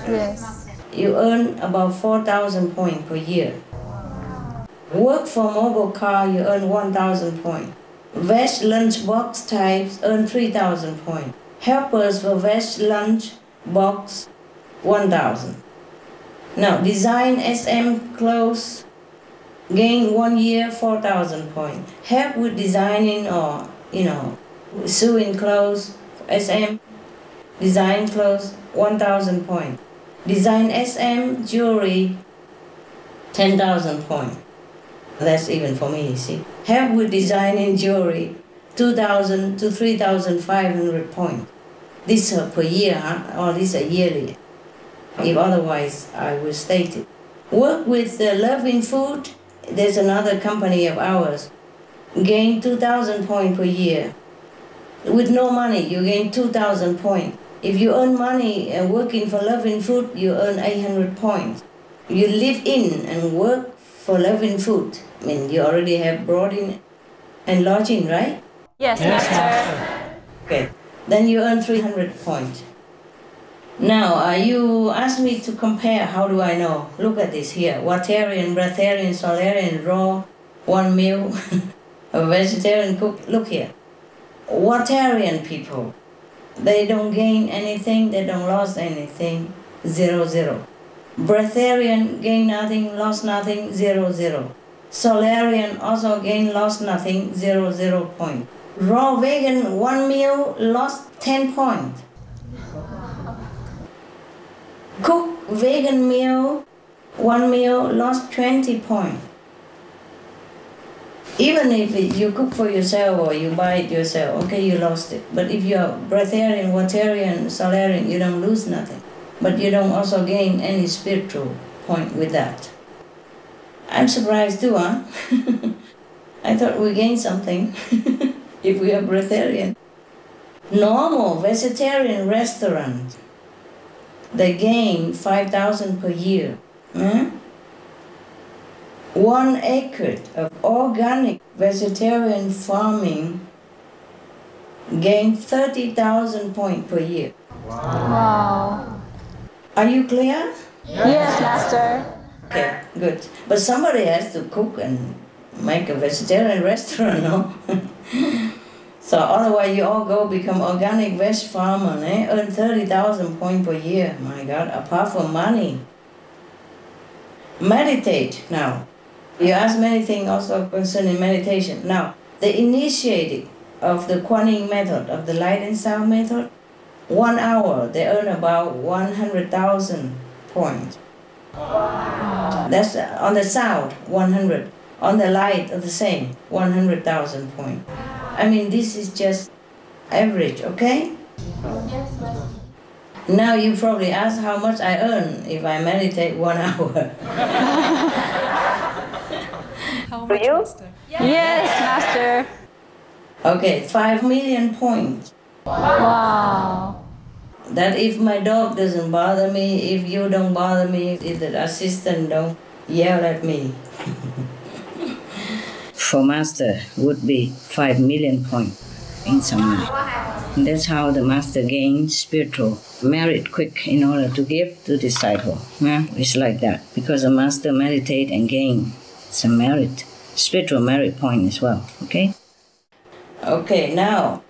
Yes. You earn about 4,000 points per year. Work for mobile car, you earn 1,000 points. Veg lunch box types earn 3,000 points. Helpers for veg lunch box, 1,000. Now, design SM clothes, gain 1 year, 4,000 points. Help with designing or, sewing clothes, SM, design clothes, 1,000 points. Design SM jewelry, 10,000 points. That's even for me, you see. Help with designing jewelry, 2,000 to 3,500 points. This per year, huh? Or this a yearly. If otherwise, I will state it. Work with the loving food. There's another company of ours. Gain 2,000 points per year. With no money, you gain 2,000 points. If you earn money working for loving food, you earn 800 points. You live in and work for loving food. I mean, you already have boarding and lodging, right? Yes, Master. Okay. Then you earn 300 points. Now, you asked me to compare. How do I know? Look at this here. Waterian, breatharian, solarian, raw, one meal, a vegetarian cook. Look here. Waterian people, they don't gain anything, they don't lose anything, 0, 0. Breatharian, gain nothing, lost nothing, 0, 0. Solarian, also gain, lost nothing, 0, 0 point. Raw vegan, one meal, lost 10 points. Cook vegan meal, one meal, lost 20 points. Even if you cook for yourself or you buy it yourself, okay, you lost it. But if you're breatharian, waterian, solarian, you don't lose nothing. But you don't also gain any spiritual point with that. I'm surprised too, huh? I thought we gained something if we are breatharian. Normal vegetarian restaurant, they gain 5,000 per year. 1 acre of organic vegetarian farming gain 30,000 points per year. Wow. Are you clear? Yes, Master. Okay, good. But somebody has to cook and make a vegetarian restaurant, no? So otherwise you all go become organic veg farmer, earn 30,000 points per year. My God, apart from money. Meditate now. You ask many things also concerning meditation. Now, the initiating of the Kuan method, of the light and sound method, 1 hour, they earn about 100,000 points. That's on the sound, 100. On the light, the same, 100,000 points. I mean, this is just average, okay? Yes, Master. Now you probably ask how much I earn if I meditate 1 hour. How For much, you? Master? Yes, Master. Okay, 5 million points. Wow. That if my dog doesn't bother me, if you don't bother me, if the assistant don't yell at me. for master would be 5 million points in some way. And that's how the master gains spiritual merit quick in order to give to disciple. Yeah? It's like that. Because the master meditate and gain some merit, spiritual merit point as well. Okay? Okay, now,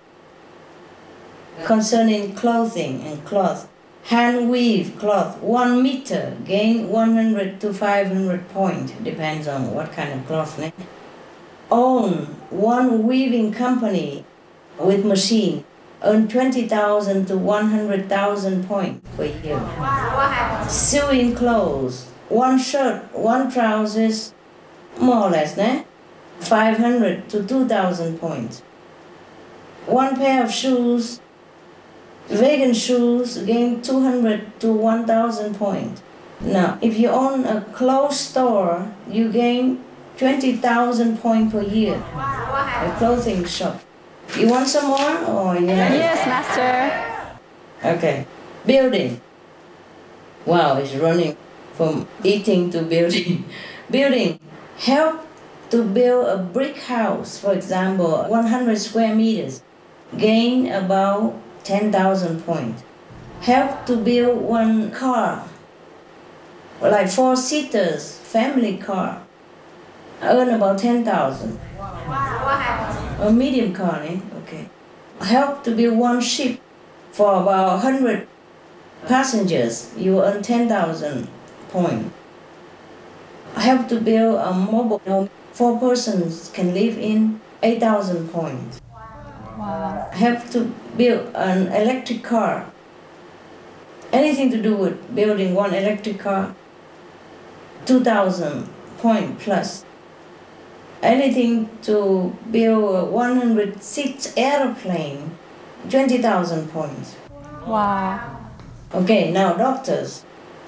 concerning clothing and cloth. Hand weave cloth, 1 meter, gain 100 to 500 points, depends on what kind of cloth. Own one weaving company with machine, earn 20,000 to 100,000 points per year. Sewing clothes, 1 shirt, 1 trousers, more or less, 500 to 2,000 points. 1 pair of shoes, vegan shoes, gain 200 to 1,000 points. Now, if you own a clothes store, you gain 20,000 points per year. A clothing shop. You want some more, or you have? Yes, Master. Okay. Building. Wow, it's running from eating to building. Building. Help to build a brick house, for example, 100 square meters. Gain about 10,000 points. Help to build 1 car, like 4-seaters, family car. Earn about 10,000. A medium car, okay. Help to build 1 ship for about 100 passengers. You earn 10,000 points. Help to build a mobile home 4 persons can live in, 8,000 points. Wow. Help to build an electric car. Anything to do with building 1 electric car, 2,000 points plus. Anything to build a 100-seat airplane, 20,000 points. Wow. Okay, now doctors.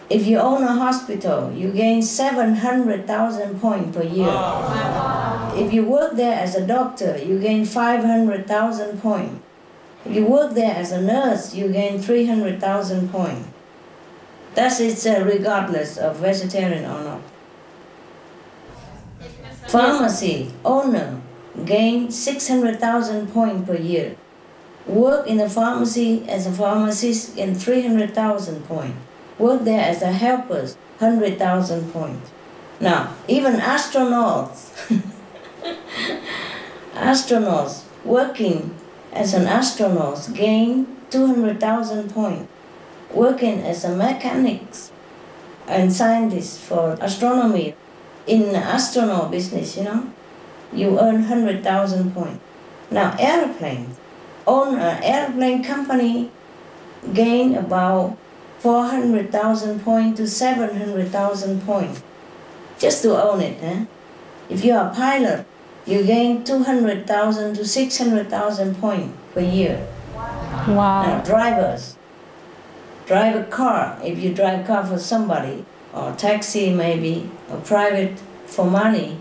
If you own a hospital, you gain 700,000 points per year. If you work there as a doctor, you gain 500,000 points. If you work there as a nurse, you gain 300,000 points. That is regardless of vegetarian or not. Pharmacy owner gain 600,000 points per year. Work in a pharmacy as a pharmacist gain 300,000 points. Work there as a helper, 100,000 points. Now, even astronauts, astronauts working as an astronaut gain 200,000 points. Working as a mechanics and scientist for astronomy in the astronaut business, you earn 100,000 points. Now, airplanes, own an airplane company, gain about 400,000 points to 700,000 points, just to own it. If you are a pilot, you gain 200,000 to 600,000 points per year. Wow. Now, drivers, drive a car. If you drive a car for somebody, or taxi maybe, or private for money,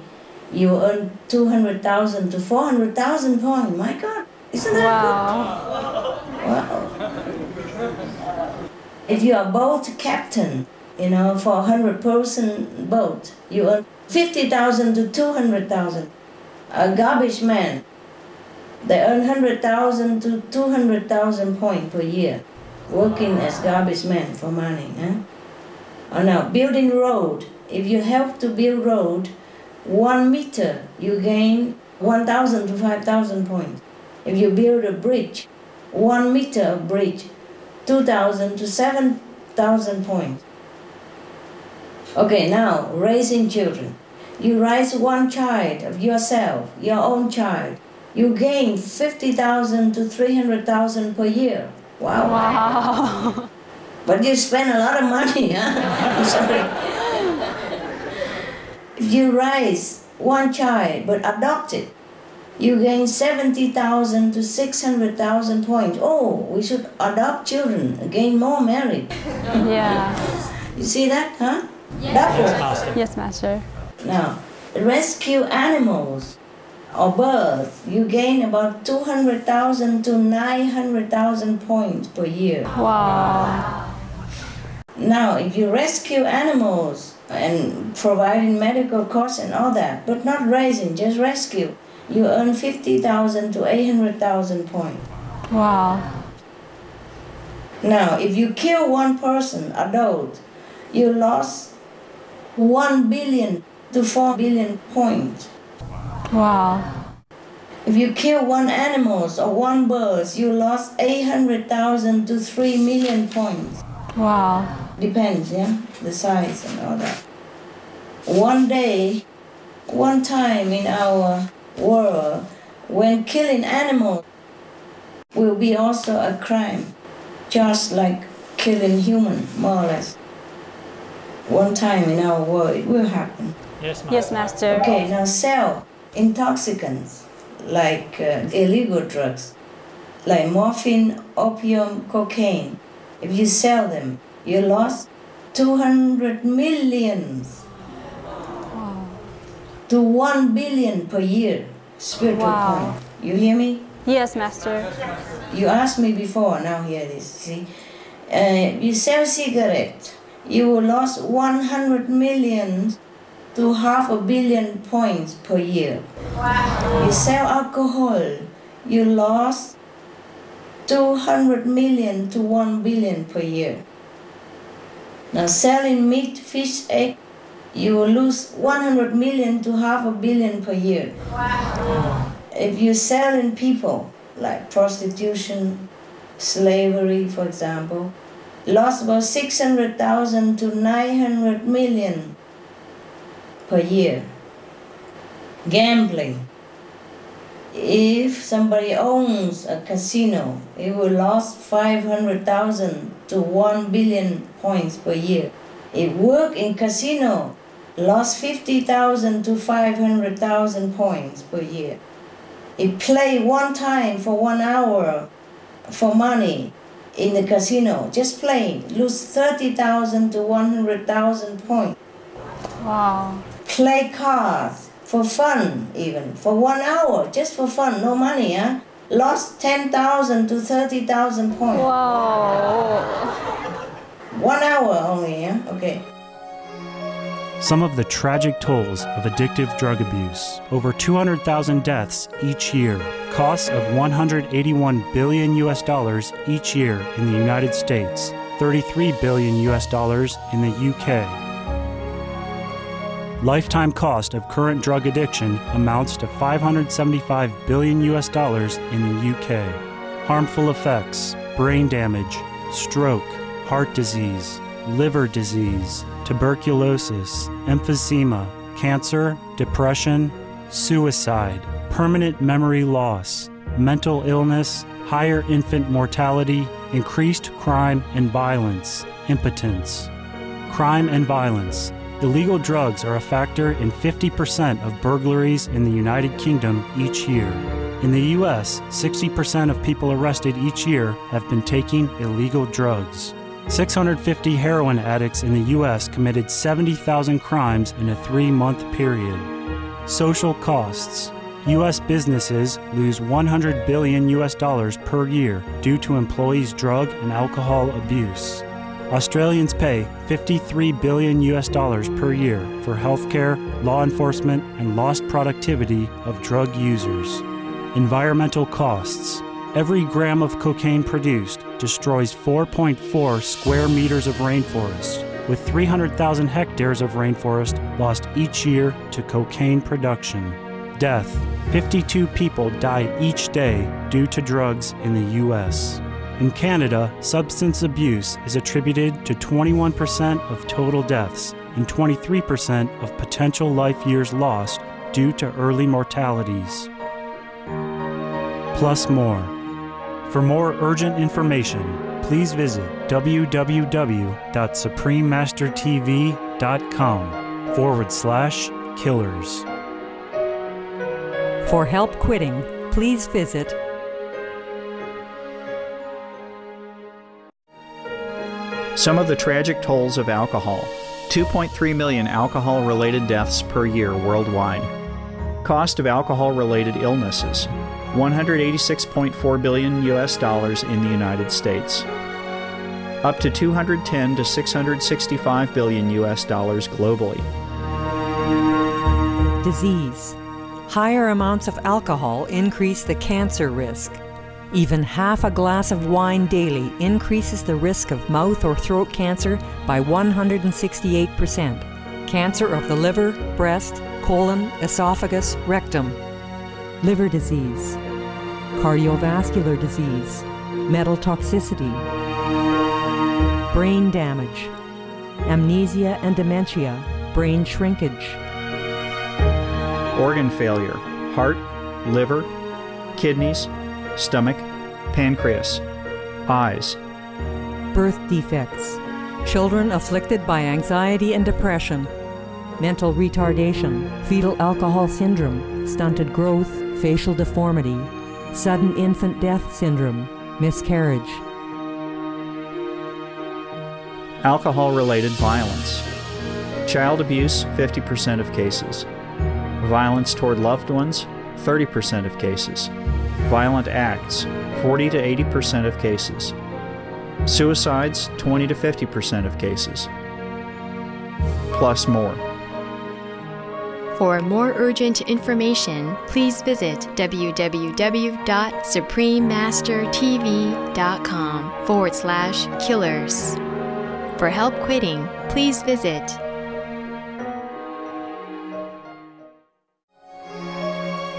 you earn 200,000 to 400,000 points. My God, isn't that good? Wow. If you are a boat captain, for a 100-person boat, you earn 50,000 to 200,000. A garbage man, they earn 100,000 to 200,000 points per year, working as garbage man for money. Now, building road. If you help to build road, 1 meter, you gain 1,000 to 5,000 points. If you build a bridge, 1 meter of bridge, 2,000 to 7,000 points. Okay, now, raising children. You raise 1 child of yourself, your own child. You gain 50,000 to 300,000 per year. Wow. Wow. But you spend a lot of money, I'm sorry. If you raise 1 child but adopt it, you gain 70,000 to 600,000 points. Oh, we should adopt children, gain more merit. Yeah. You see that, Yes. Double. Yes, Master. Now, rescue animals or birds, you gain about 200,000 to 900,000 points per year. Wow. Now, if you rescue animals and providing medical costs and all that, but not raising, just rescue. You earn 50,000 to 800,000 points. Wow. Now, if you kill one person, adult, you lost 1 billion to 4 billion points. Wow. If you kill one animal or one bird, you lost 800,000 to 3 million points. Wow. Depends, yeah, the size and all that. One day, one time in our world, when killing animals will be also a crime, just like killing human, more or less. One time in our world, it will happen. Yes, Master. Yes, Master. Okay, now sell intoxicants like illegal drugs, like morphine, opium, cocaine. If you sell them, you lost 200 million to 1 billion per year spiritual Wow. point. You hear me? Yes, Master. You asked me before, now hear this, see? You sell cigarettes, you will lost 100 million to 500 million points per year. Wow. You sell alcohol, you lost 200 million to 1 billion per year. Now selling meat, fish, egg, you will lose 100 million to 500 million per year. Wow. If you're selling people, like prostitution, slavery, for example, lost about 600,000 to 900 million per year. Gambling. If somebody owns a casino, it will lose 500,000 to 1 billion points per year. If work in casino, lost 50,000 to 500,000 points per year. If play one time for 1 hour for money in the casino, just playing, lose 30,000 to 100,000 points. Wow. Play cards for fun, even for 1 hour, just for fun, no money, huh? Lost 10,000 to 30,000 points. Whoa. 1 hour only, yeah? Okay. Some of the tragic tolls of addictive drug abuse. Over 200,000 deaths each year. Costs of $181 billion each year in the United States. $33 billion in the UK. Lifetime cost of current drug addiction amounts to $575 billion in the UK. Harmful effects: brain damage, stroke, heart disease, liver disease, tuberculosis, emphysema, cancer, depression, suicide, permanent memory loss, mental illness, higher infant mortality, increased crime and violence, impotence. Crime and violence. Illegal drugs are a factor in 50% of burglaries in the United Kingdom each year. In the U.S., 60% of people arrested each year have been taking illegal drugs. 650 heroin addicts in the U.S. committed 70,000 crimes in a 3-month period. Social costs. U.S. businesses lose $100 billion per year due to employees' drug and alcohol abuse. Australians pay $53 billion per year for healthcare, law enforcement, and lost productivity of drug users. Environmental costs. Every gram of cocaine produced destroys 4.4 square meters of rainforest, with 300,000 hectares of rainforest lost each year to cocaine production. Death. 52 people die each day due to drugs in the U.S. In Canada, substance abuse is attributed to 21% of total deaths and 23% of potential life years lost due to early mortalities. Plus more. For more urgent information, please visit www.suprememastertv.com/killers. For help quitting, please visit Some of the tragic tolls of alcohol. 2.3 million alcohol-related deaths per year worldwide. Cost of alcohol-related illnesses. $186.4 billion in the United States. up to 210 to 665 billion US dollars globally. Disease. Higher amounts of alcohol increase the cancer risk. Even half a glass of wine daily increases the risk of mouth or throat cancer by 168%. Cancer of the liver, breast, colon, esophagus, rectum. Liver disease. Cardiovascular disease. Metal toxicity. Brain damage. Amnesia and dementia. Brain shrinkage. Organ failure, heart, liver, kidneys, stomach, pancreas, eyes. Birth defects. Children afflicted by anxiety and depression. Mental retardation, fetal alcohol syndrome, stunted growth, facial deformity, sudden infant death syndrome, miscarriage. Alcohol-related violence. Child abuse, 50% of cases. Violence toward loved ones, 30% of cases. Violent acts, 40 to 80% of cases. Suicides, 20 to 50% of cases. Plus more. For more urgent information, please visit www.suprememastertv.com/killers. For help quitting, please visit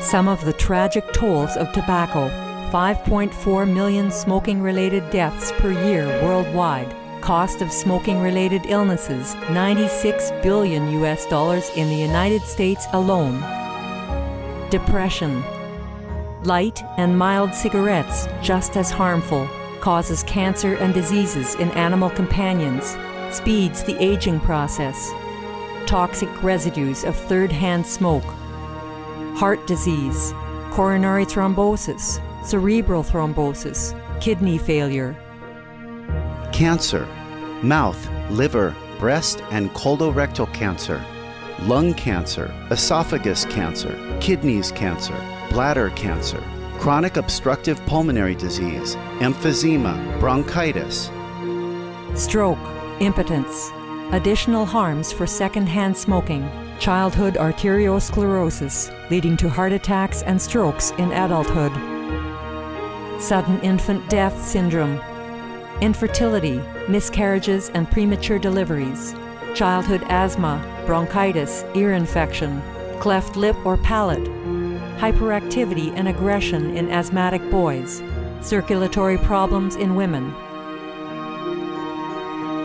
Some of the tragic tolls of tobacco. 5.4 million smoking-related deaths per year worldwide. Cost of smoking-related illnesses, $96 billion in the United States alone. Depression. Light and mild cigarettes, just as harmful, causes cancer and diseases in animal companions, speeds the aging process. Toxic residues of third-hand smoke. Heart disease, coronary thrombosis, cerebral thrombosis, kidney failure. Cancer, mouth, liver, breast and colorectal cancer, lung cancer, esophagus cancer, kidneys cancer, bladder cancer, chronic obstructive pulmonary disease, emphysema, bronchitis. Stroke, impotence, additional harms for second-hand smoking, childhood arteriosclerosis, leading to heart attacks and strokes in adulthood. Sudden infant death syndrome, infertility, miscarriages and premature deliveries, childhood asthma, bronchitis, ear infection, cleft lip or palate, hyperactivity and aggression in asthmatic boys, circulatory problems in women.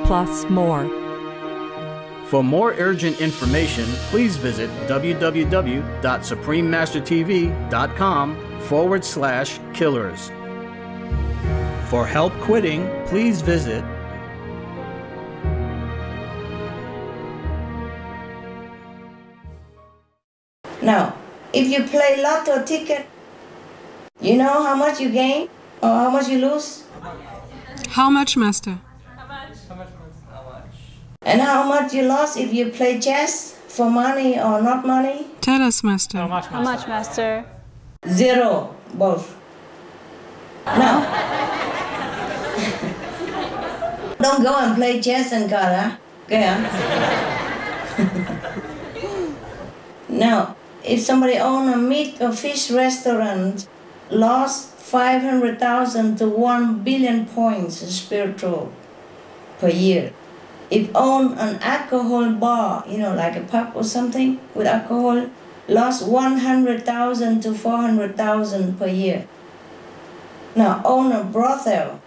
Plus more. For more urgent information, please visit www.suprememastertv.com/killers. For help quitting, please visit Now, if you play lotto ticket, you know how much you gain or how much you lose? How much, Master? And how much you lost if you play chess for money or not money? Tell us, Master. How much, Master? 0, both. No. Don't go and play chess and card, huh? Okay, huh? Now, if somebody own a meat or fish restaurant, lost 500,000 to 1 billion points spiritual per year. If own an alcohol bar, you know, like a pub or something with alcohol, lost 100,000 to 400,000 per year. Now own a brothel,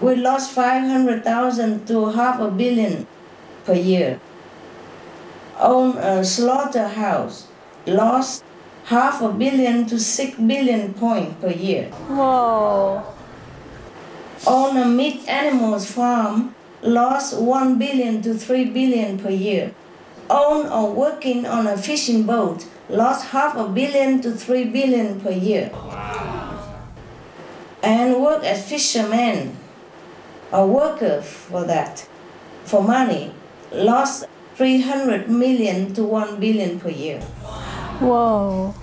we lost 500,000 to 500 million per year. Own a slaughterhouse, lost 500 million to 6 billion points per year. Whoa. Own a meat animals farm, lost 1 billion to 3 billion per year. Own or working on a fishing boat, lost 500 million to 3 billion per year. And work as fisherman, a worker for that, for money, lost 300 million to 1 billion per year. Whoa.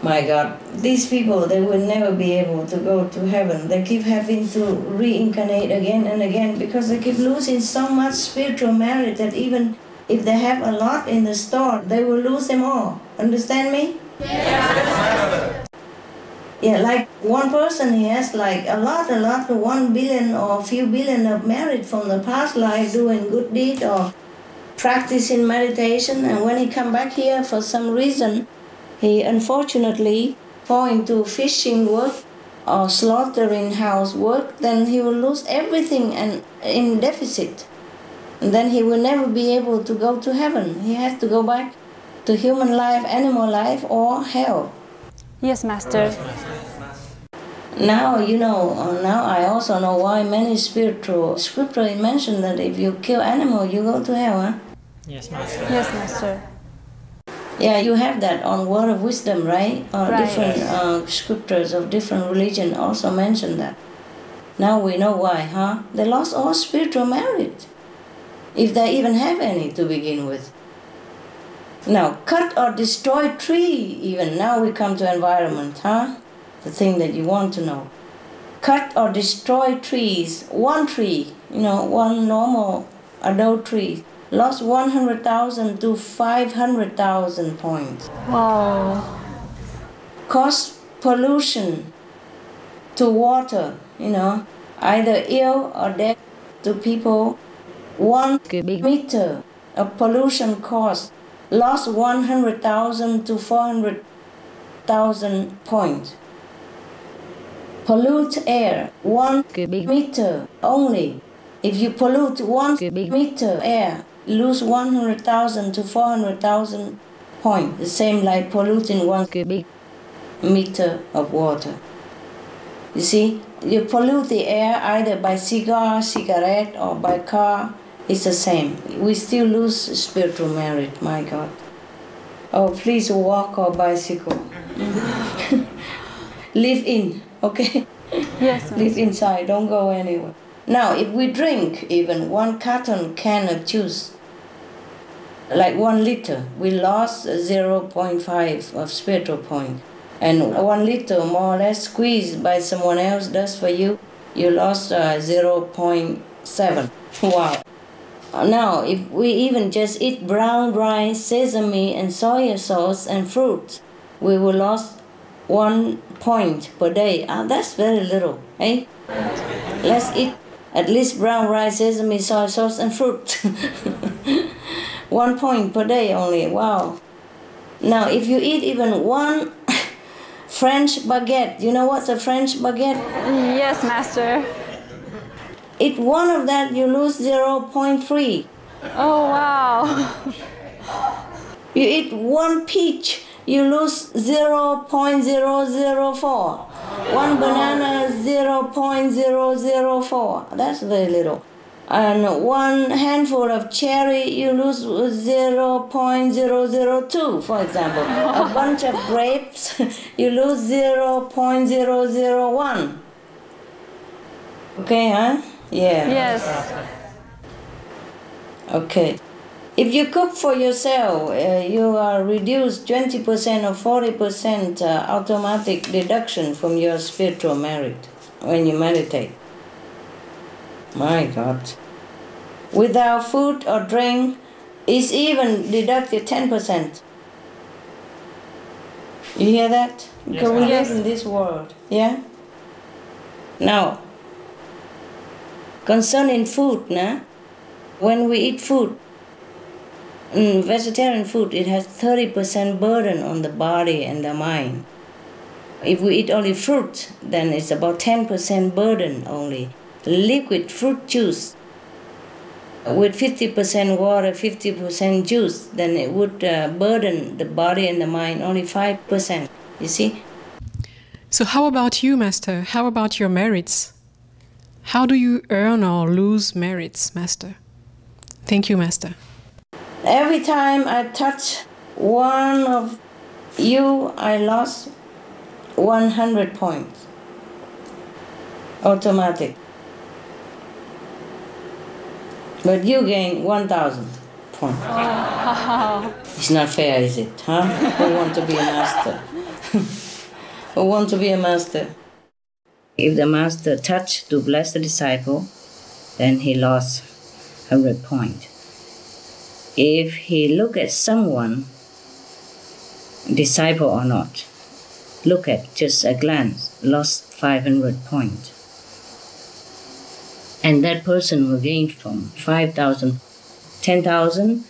My God, these people, they will never be able to go to heaven. They keep having to reincarnate again and again because they keep losing so much spiritual merit that even if they have a lot in the store, they will lose them all. Understand me? Yes. Yeah, like one person, he has like a lot, 1 billion or a few billion of merit from the past life doing good deed or practicing meditation, and when he come back here for some reason, he unfortunately fall into fishing work or slaughtering house work, then he will lose everything and in deficit. And then he will never be able to go to heaven. He has to go back to human life, animal life, or hell. Yes, Master. Now, now I also know why many spiritual scriptures mention that if you kill animal, you go to hell, huh? Yes, Master. Yes, Master. Yeah, you have that on Word of Wisdom, right? Right. Different scriptures of different religion also mention that. Now we know why, huh? They lost all spiritual merit, if they even have any to begin with. Now, cut or destroy tree even. Now we come to environment, huh? The thing that you want to know. Cut or destroy trees. One tree, one normal adult tree, lost 100,000 to 500,000 points. Wow. Cause pollution to water, either ill or death to people. 1 meter of pollution caused, lost 100,000 to 400,000 points. Pollute air, 1 meter only. If you pollute 1 meter air, lose 100,000 to 400,000 points. The same like polluting 1 meter of water. You see, you pollute the air either by cigar, cigarette, or by car. It's the same. We still lose spiritual merit, my God. Oh, please walk or bicycle. Live in, okay? Yes. Live inside, don't go anywhere. Now, if we drink even 1 carton can of juice, like 1 liter, we lost 0.5 of spiritual point. And 1 liter more or less squeezed by someone else does for you, you lost 0.7. Wow. Now, if we even just eat brown rice, sesame, and soy sauce and fruit, we will lose 1 point per day. That's very little, eh? Let's eat at least brown rice, sesame, soy sauce, and fruit. 1 point per day only. Wow. Now, if you eat even 1 French baguette, you know what's a French baguette? Yes, Master. Eat 1 of that, you lose 0.3. Oh, wow. You eat 1 peach, you lose 0.004. 1 banana, 0.004. That's very little. And 1 handful of cherry, you lose 0.002, for example. A bunch of grapes, you lose 0.001. Okay, huh? Yeah. Yes. Okay. If you cook for yourself, you are reduced 20% or 40% automatic deduction from your spiritual merit when you meditate. My God. Without food or drink, it's even deducted 10%. You hear that? Because we live in this world, yeah? Now, concerning food, when we eat food, vegetarian food, it has 30% burden on the body and the mind. If we eat only fruit, then it's about 10% burden only. Liquid fruit juice with 50% water, 50% juice, then it would burden the body and the mind only 5%. You see? So how about you, Master? How about your merits? How do you earn or lose merits, Master? Thank you, Master. Every time I touch one of you, I lost 100 points. Automatic. But you gain 1,000 points. Wow. It's not fair, is it? Huh? Who want to be a master? who want to be a master. If the master touched to bless the disciple, then he lost 100 points. If he look at someone, disciple or not, look at just a glance, lost 500 points. And that person will gain from 5,000, 10,000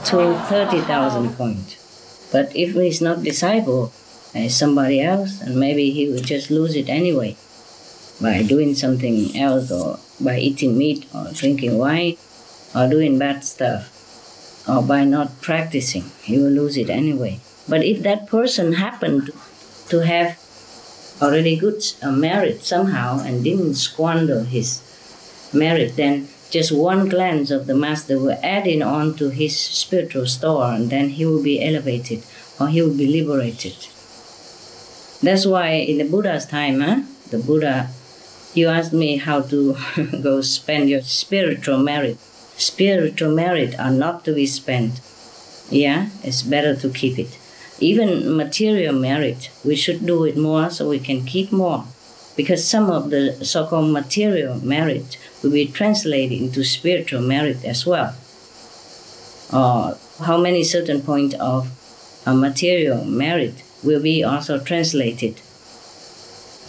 to 30,000 points. But if he's not disciple, somebody else, and maybe he will just lose it anyway by doing something else, or by eating meat, or drinking wine, or doing bad stuff, or by not practicing. He will lose it anyway. But if that person happened to have already good merit somehow and didn't squander his merit, then just one glance of the master will add in on to his spiritual store, and then he will be elevated, or he will be liberated. That's why in the Buddha's time, the Buddha, you asked me how to go spend your spiritual merit. Spiritual merit are not to be spent. Yeah, it's better to keep it. Even material merit, we should do it more so we can keep more. Because some of the so-called material merit will be translated into spiritual merit as well. Or how many certain points of material merit will be also translated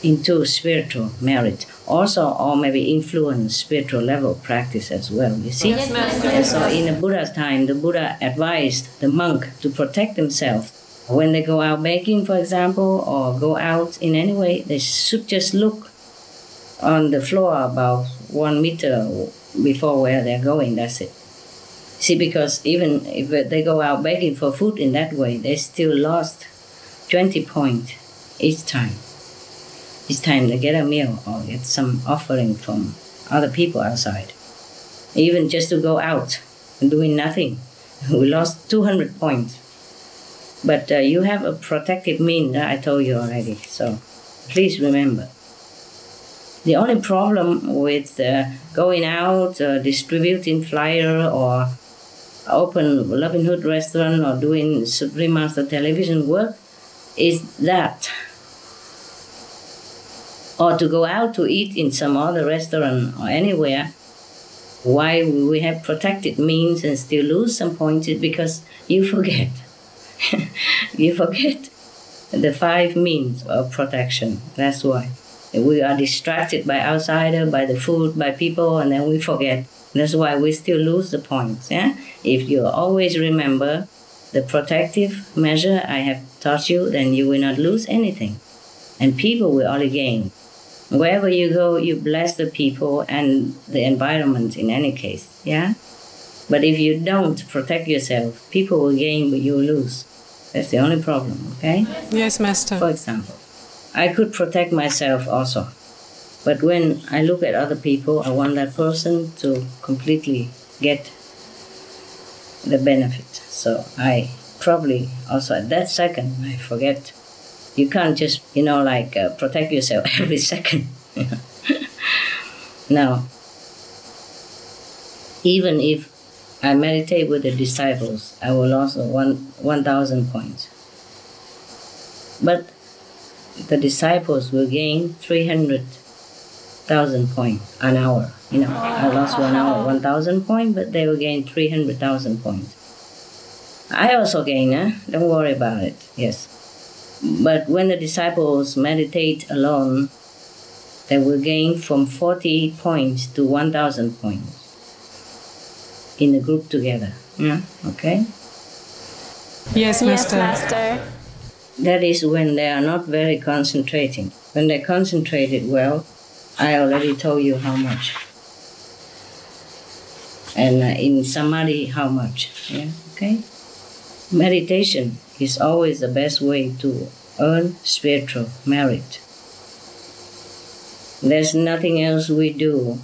into spiritual merit. Also, or maybe influence spiritual level practice as well, you see? Yes, Master. And so in the Buddha's time, the Buddha advised the monk to protect themselves. When they go out begging, for example, or go out in any way, they should just look on the floor about 1 meter before where they're going, that's it. See, because even if they go out begging for food in that way, they still lost 20 points each time. Each time they get a meal or get some offering from other people outside. Even just to go out and doing nothing, we lost 200 points. But you have a protective mean that I told you already, so please remember. The only problem with going out, distributing flyer, or open Loving Hood restaurant, or doing Supreme Master television work is that. Or to go out to eat in some other restaurant or anywhere, why we have protected means and still lose some points is because you forget. You forget the 5 means of protection. That's why. We are distracted by outsider, by the food, by people, and then we forget. That's why we still lose the points. Yeah? If you always remember the protective measure I have taught you, then you will not lose anything. And people will only gain. Wherever you go, you bless the people and the environment in any case. Yeah? But if you don't protect yourself, people will gain, but you will lose. That's the only problem, okay? Yes, Master. For example, I could protect myself also. But when I look at other people, I want that person to completely get the benefit. So I probably also at that second, I forget. You can't just, protect yourself every second. Now, even if I meditate with the disciples, I will lose 1,000 points. But the disciples will gain 300,000 points an hour. I lost 1 hour, 1,000 points, but they will gain 300,000 points. I also gain, don't worry about it, yes. But when the disciples meditate alone, they will gain from 40 points to 1,000 points in the group together. Yeah? Okay? Yes, Master. Yes, Master. That is when they are not very concentrating. When they concentrated well, I already told you how much. And in Samadhi, how much. Yeah? Okay? Meditation is always the best way to earn spiritual merit. There's nothing else we do,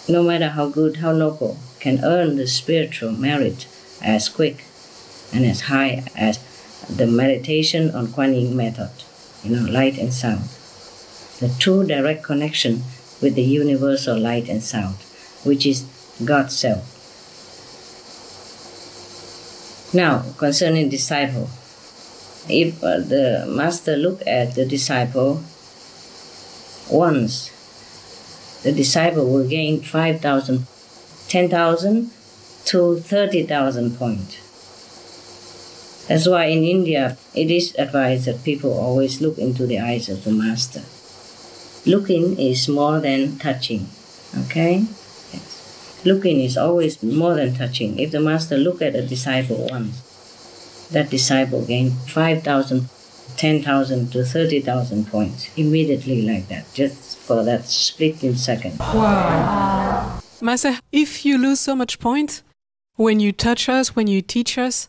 no matter how good, how noble, can earn the spiritual merit as quick and as high as the meditation on Kuan Yin method, light and sound. The true direct connection with the universal light and sound, which is God's self. Now, concerning disciple, If the master look at the disciple once, the disciple will gain 5,000, 10,000 to 30,000 points. That's why in India, it is advised that people always look into the eyes of the master. Looking is more than touching, okay? Yes. Looking is always more than touching. If the master look at a disciple once, that disciple gain 5,000, 10,000 to 30,000 points immediately like that, just for that split in second. Wow. Master, if you lose so much points, when you touch us, when you teach us,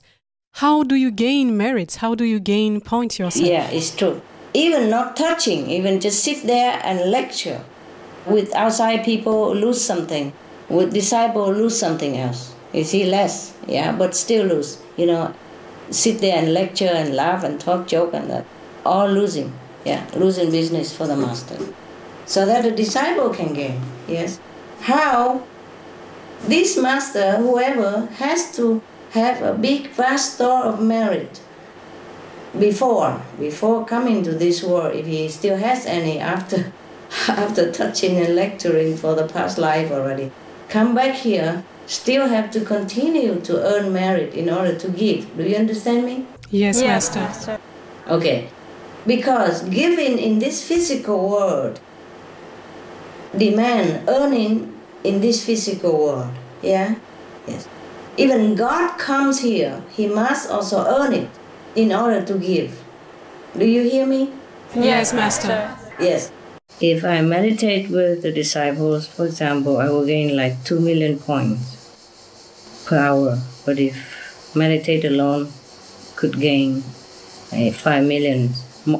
how do you gain merits? How do you gain points yourself? Yeah, it's true. Even not touching, even just sit there and lecture. With outside people, lose something. With disciple, lose something else. You see, less, yeah, but still lose. You know, sit there and lecture and laugh and talk, joke and that. All losing, yeah, losing business for the master. So that the disciple can gain, yes. How? This master, whoever, has to have a big, vast store of merit before coming to this world, if he still has any after touching and lecturing for the past life already. Come back here, still have to continue to earn merit in order to give. Do you understand me? Yes, Master. Okay. Because giving in this physical world demand earning in this physical world. Yeah? Yes. Even God comes here, he must also earn it in order to give. Do you hear me? Yes, Master. Yes. If I meditate with the disciples, for example, I will gain like 2 million points per hour. But if meditate alone, could gain 5 million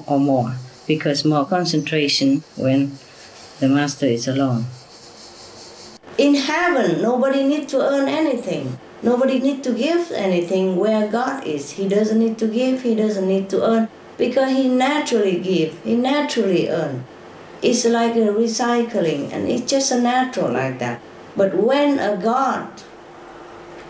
or more, because more concentration when the master is alone. In heaven, nobody needs to earn anything. Nobody needs to give anything where God is. He doesn't need to give, he doesn't need to earn, because he naturally gives, he naturally earns. It's like a recycling, and it's just a natural like that. But when a God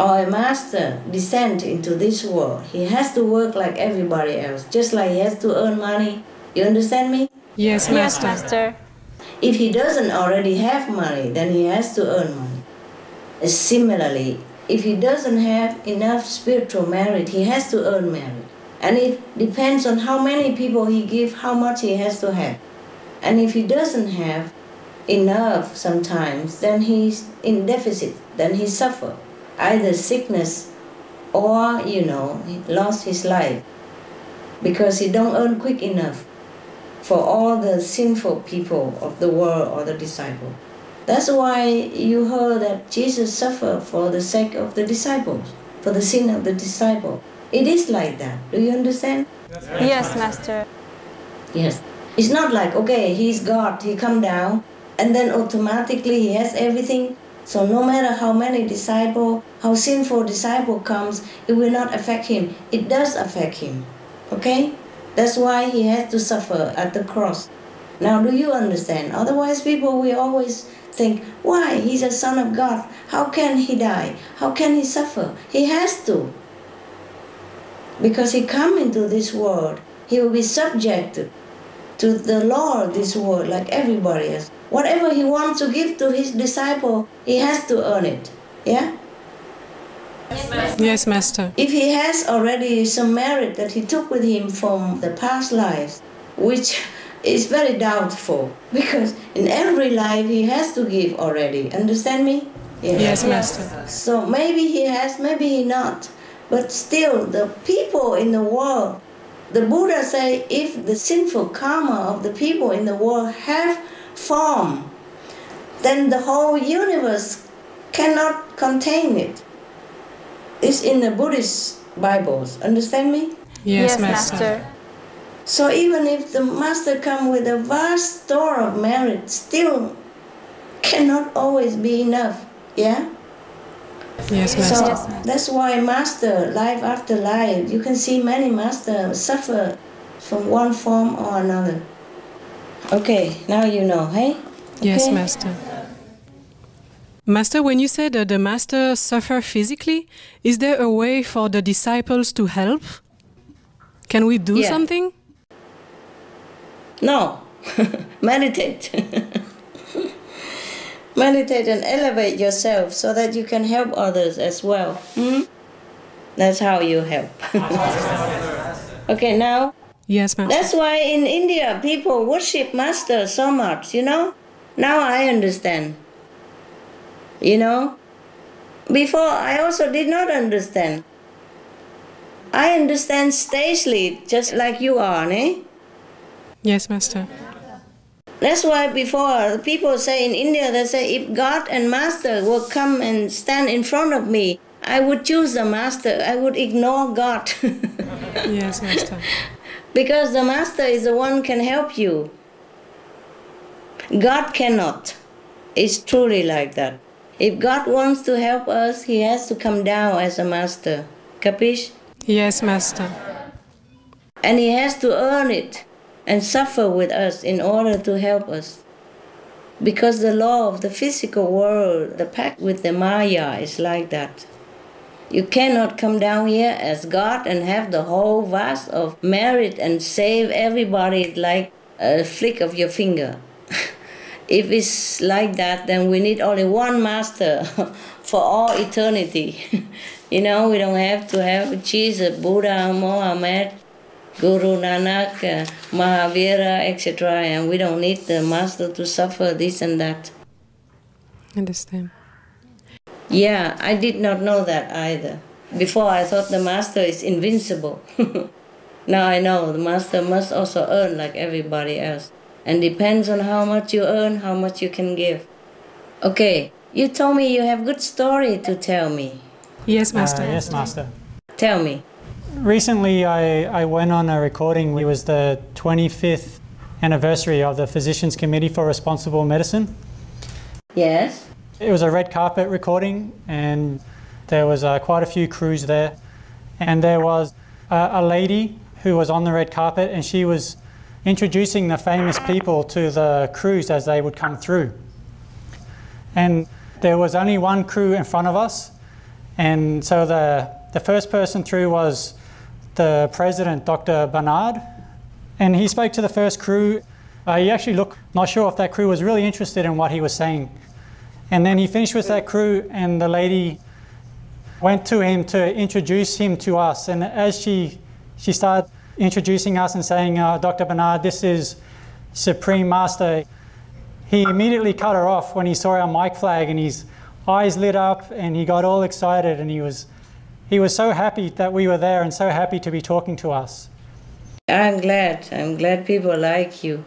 or a master descends into this world, he has to work like everybody else, just like he has to earn money. You understand me? Yes, Master. Yes, Master. If he doesn't already have money, then he has to earn money. Similarly, if he doesn't have enough spiritual merit, he has to earn merit. And it depends on how many people he gives, how much he has to have. And if he doesn't have enough sometimes, then he's in deficit, then he suffers. Either sickness or, he lost his life because he don't earn quick enough for all the sinful people of the world or the disciple. That's why you heard that Jesus suffered for the sake of the disciples, for the sin of the disciple. It is like that. Do you understand? Yes, Master. Yes. It's not like, okay, he's God, he come down, and then automatically he has everything. So no matter how many disciples, how sinful disciple comes, it will not affect him. It does affect him. Okay? That's why he has to suffer at the cross. Now, do you understand? Otherwise, people will always think, why? He's a son of God. How can he die? How can he suffer? He has to. Because he come into this world, he will be subjected to the law of this world like everybody else. Whatever he wants to give to his disciple, he has to earn it. Yeah? Yes, Master. If he has already some merit that he took with him from the past lives, which is very doubtful, because in every life he has to give already. Understand me? Yes, Master. So maybe he has, maybe he not. But still, the people in the world, the Buddha say, if the sinful karma of the people in the world have form, then the whole universe cannot contain it. It's in the Buddhist Bibles. Understand me? Yes, Master. So even if the master come with a vast store of merit, still cannot always be enough. Yeah? Yes, Master. So that's why master, life after life, you can see many masters suffer from one form or another. Okay, now you know, hey? Okay? Yes, Master. Master, when you said that the master suffer physically, is there a way for the disciples to help? Can we do something? No. Meditate. Meditate and elevate yourself so that you can help others as well. That's how you help. Okay, now? Yes, Master. That's why in India people worship Master so much, you know? Now I understand. You know? Before I also did not understand. I understand stagely, just like you are, eh? Yes, Master. That's why before people say in India, they say if God and Master will come and stand in front of me, I would choose the Master. I would ignore God. Yes, Master. Because the Master is the one can help you. God cannot. It's truly like that. If God wants to help us, He has to come down as a Master. Capiche? Yes, Master. And He has to earn it and suffer with us in order to help us. Because the law of the physical world, the pact with the Maya is like that. You cannot come down here as God and have the whole vast of merit and save everybody like a flick of your finger. If it's like that, then we need only one Master for all eternity. You know, we don't have to have Jesus, Buddha, Mohammed, Guru Nanak, Mahavira, etc. And we don't need the Master to suffer this and that. Understand. Yeah, I did not know that either. Before I thought the Master is invincible. Now I know the Master must also earn like everybody else. And depends on how much you earn, how much you can give. Okay, you told me you have good story to tell me. Yes, Master. Yes, Master. Tell me. Recently, I went on a recording. It was the 25th anniversary of the Physicians Committee for Responsible Medicine. Yes. It was a red carpet recording, and there was quite a few crews there. And there was a lady who was on the red carpet, and she was introducing the famous people to the crews as they would come through. And there was only one crew in front of us, and so the first person through was the president, Dr. Bernard, and he spoke to the first crew. He actually looked not sure if that crew was really interested in what he was saying. And then he finished with that crew, and the lady went to him to introduce him to us. And as she started introducing us and saying, Dr. Bernard, this is Supreme Master, he immediately cut her off when he saw our mic flag, and his eyes lit up and he got all excited, and he was so happy that we were there and so happy to be talking to us. I'm glad people like you.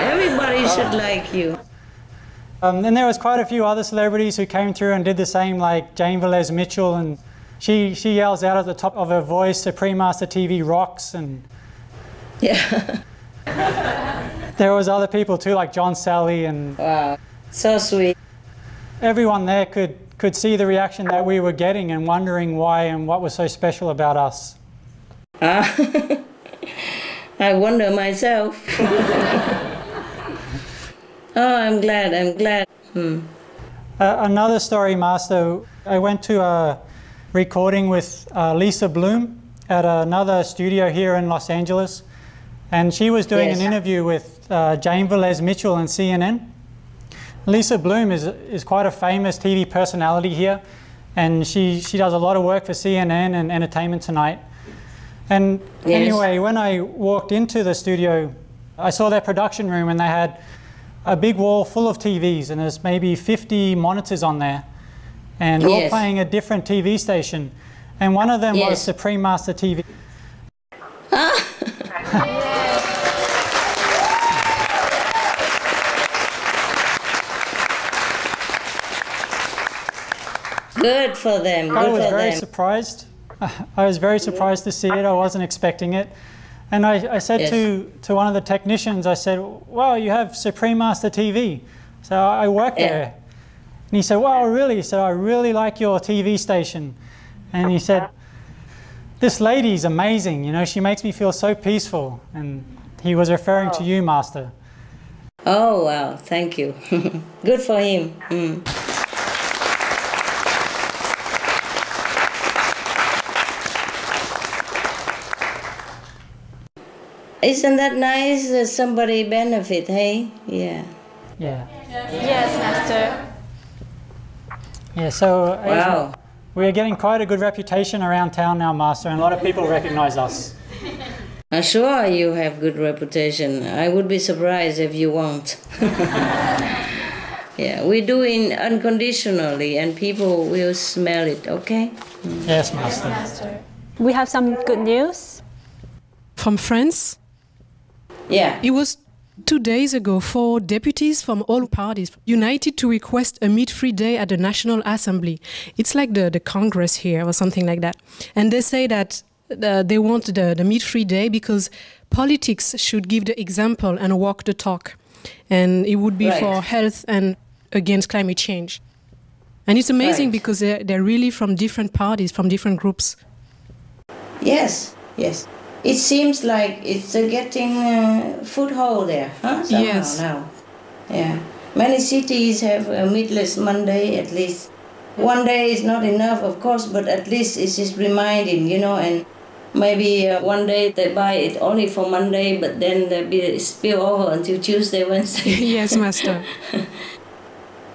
Everybody should like you. And there was quite a few other celebrities who came through and did the same, like Jane Velez Mitchell, and she yells out at the top of her voice, Supreme Master TV rocks. And yeah. There was other people too, like John Sally, and wow, so sweet. Everyone there could see the reaction that we were getting and wondering why and what was so special about us. I wonder myself. Oh, I'm glad. Another story, Master. I went to a recording with Lisa Bloom at another studio here in Los Angeles, and she was doing an interview with Jane Velez Mitchell and CNN. Lisa Bloom is quite a famous TV personality here, and she does a lot of work for CNN and Entertainment Tonight. And anyway, when I walked into the studio, I saw their production room, and they had a big wall full of TVs, and there's maybe 50 monitors on there, and all playing a different TV station. And one of them was Supreme Master TV. Good for them. I was very surprised. I was very surprised to see it. I wasn't expecting it. And I said to one of the technicians, I said, wow, you have Supreme Master TV. So I work there. And he said, wow, really? So I really like your TV station. And he said, this lady's amazing. You know, she makes me feel so peaceful. And he was referring to you, Master. Oh, wow. Thank you. Good for him. Isn't that nice that somebody benefit, hey? Yeah. Yeah. Yes, Master. Yeah, so wow. We're getting quite a good reputation around town now, Master, and a lot of people recognize us. I'm sure you have good reputation. I would be surprised if you won't. Yeah, we do it unconditionally and people will smell it, okay? Yes, Master. We have some good news. From France? Yeah. It was 2 days ago, 4 deputies from all parties united to request a meat-free day at the National Assembly. It's like the Congress here or something like that. And they say that they want the meat-free day because politics should give the example and walk the talk. And it would be for health and against climate change. And it's amazing because they're really from different parties, from different groups. Yes, yes. It seems like it's getting foothold there, huh? Somehow yes. Now. Yeah. Many cities have a meatless Monday at least. One day is not enough, of course, but at least it's just reminding, you know, and maybe one day they buy it only for Monday, but then there be spill over until Tuesday, Wednesday. Yes, Master.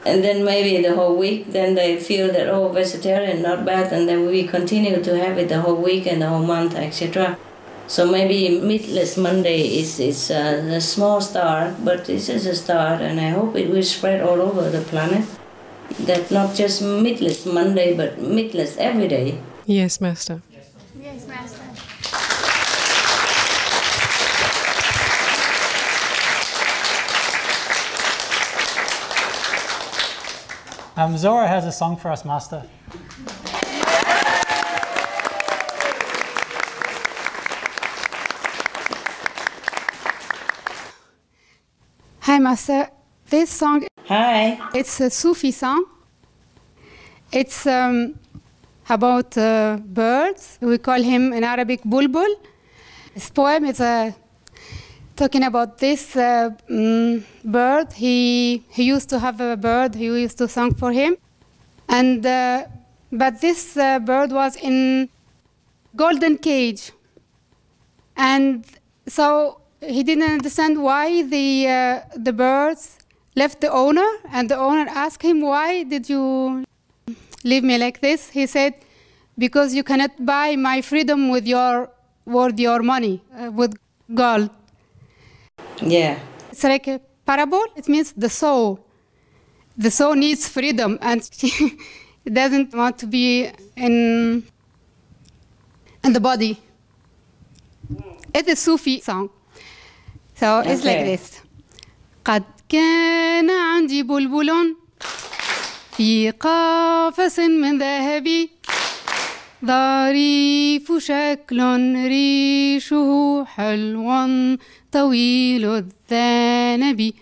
And then maybe the whole week, then they feel that, oh, vegetarian, not bad, and then we continue to have it the whole week and the whole month, etc. So maybe meatless Monday is a small start, but this is a start, and I hope it will spread all over the planet. That not just meatless Monday, but meatless every day. Yes, Master. Yes, Master. Zora has a song for us, Master. Hi, Master. This song, hi. It's a Sufi song. It's about birds. We call him in Arabic bulbul. This poem is talking about this bird. He used to have a bird who used to sing for him, and but this bird was in golden cage, and so he didn't understand why the birds left the owner, and the owner asked him, "Why did you leave me like this?" He said, "Because you cannot buy my freedom with your money, with gold." Yeah. It's like a parable. It means the soul. The soul needs freedom, and it doesn't want to be in the body. It's a Sufi song. So it's like this. قد كان عندي بلبل في قفص من ذهب ظريف شكل ريشه حلو طويل الذنب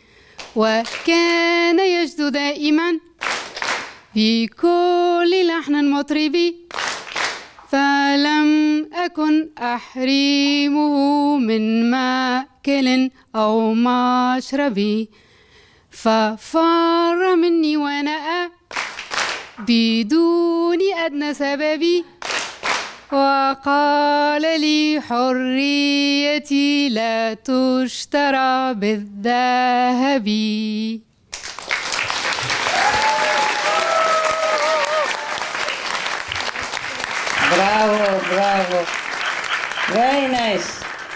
وكان يجدو دائما في كل لحن مطرب فلم أكن أحرمه من مأكل أو مشرب ففر مني ونأى بدون أدنى سبب وقال لي حريتي لا تشترى بالذهب. Bravo, bravo.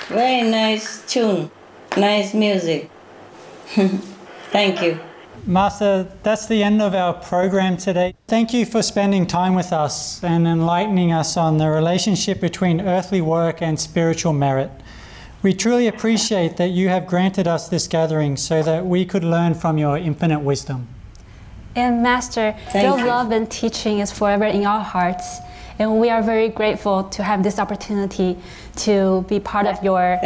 Very nice tune, nice music. Thank you. Master, that's the end of our program today. Thank you for spending time with us and enlightening us on the relationship between earthly work and spiritual merit. We truly appreciate that you have granted us this gathering so that we could learn from your infinite wisdom. And Master, your love and teaching is forever in our hearts. And we are very grateful to have this opportunity to be part of your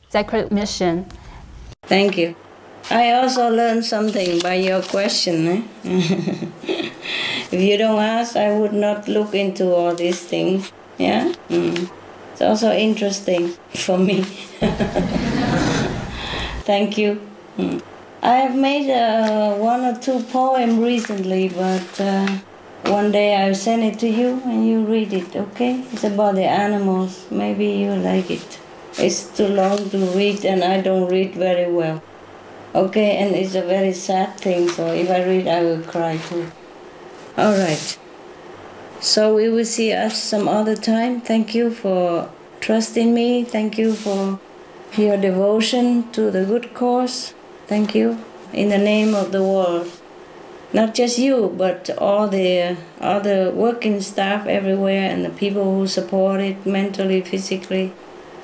sacred mission. Thank you. I also learned something by your question. If you don't ask, I would not look into all these things. Yeah? It's also interesting for me. Thank you. I have made 1 or 2 poems recently, but one day I'll send it to you and you read it, okay? It's about the animals. Maybe you like it. It's too long to read, and I don't read very well. Okay, and it's a very sad thing, so if I read, I will cry too. All right. So we will see us some other time. Thank you for trusting me. Thank you for your devotion to the good cause. Thank you. In the name of the world. Not just you, but all the other working staff everywhere and the people who support it mentally, physically,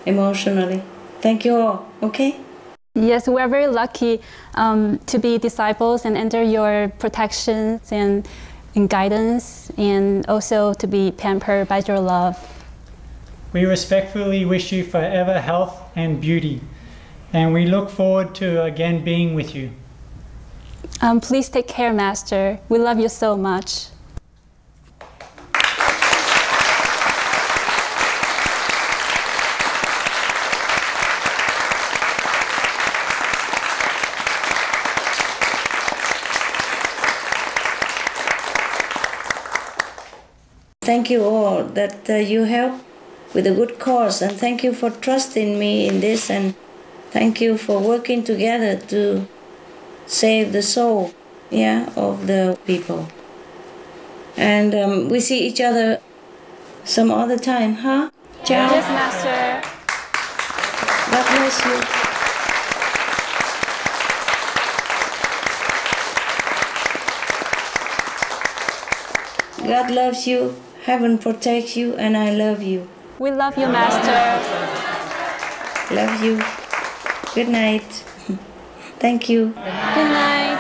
emotionally. Thank you all, okay? Yes, we are very lucky to be disciples and under your protections and guidance, and also to be pampered by your love. We respectfully wish you forever health and beauty, and we look forward to again being with you. Please take care, Master. We love you so much. Thank you all that you help with a good cause, and thank you for trusting me in this, and thank you for working together to save the soul, of the people. And we see each other some other time, huh? Ciao. Yes, Master. God bless you. God loves you, heaven protects you, and I love you. We love you, Master. Love you. Good night. Thank you. Good night.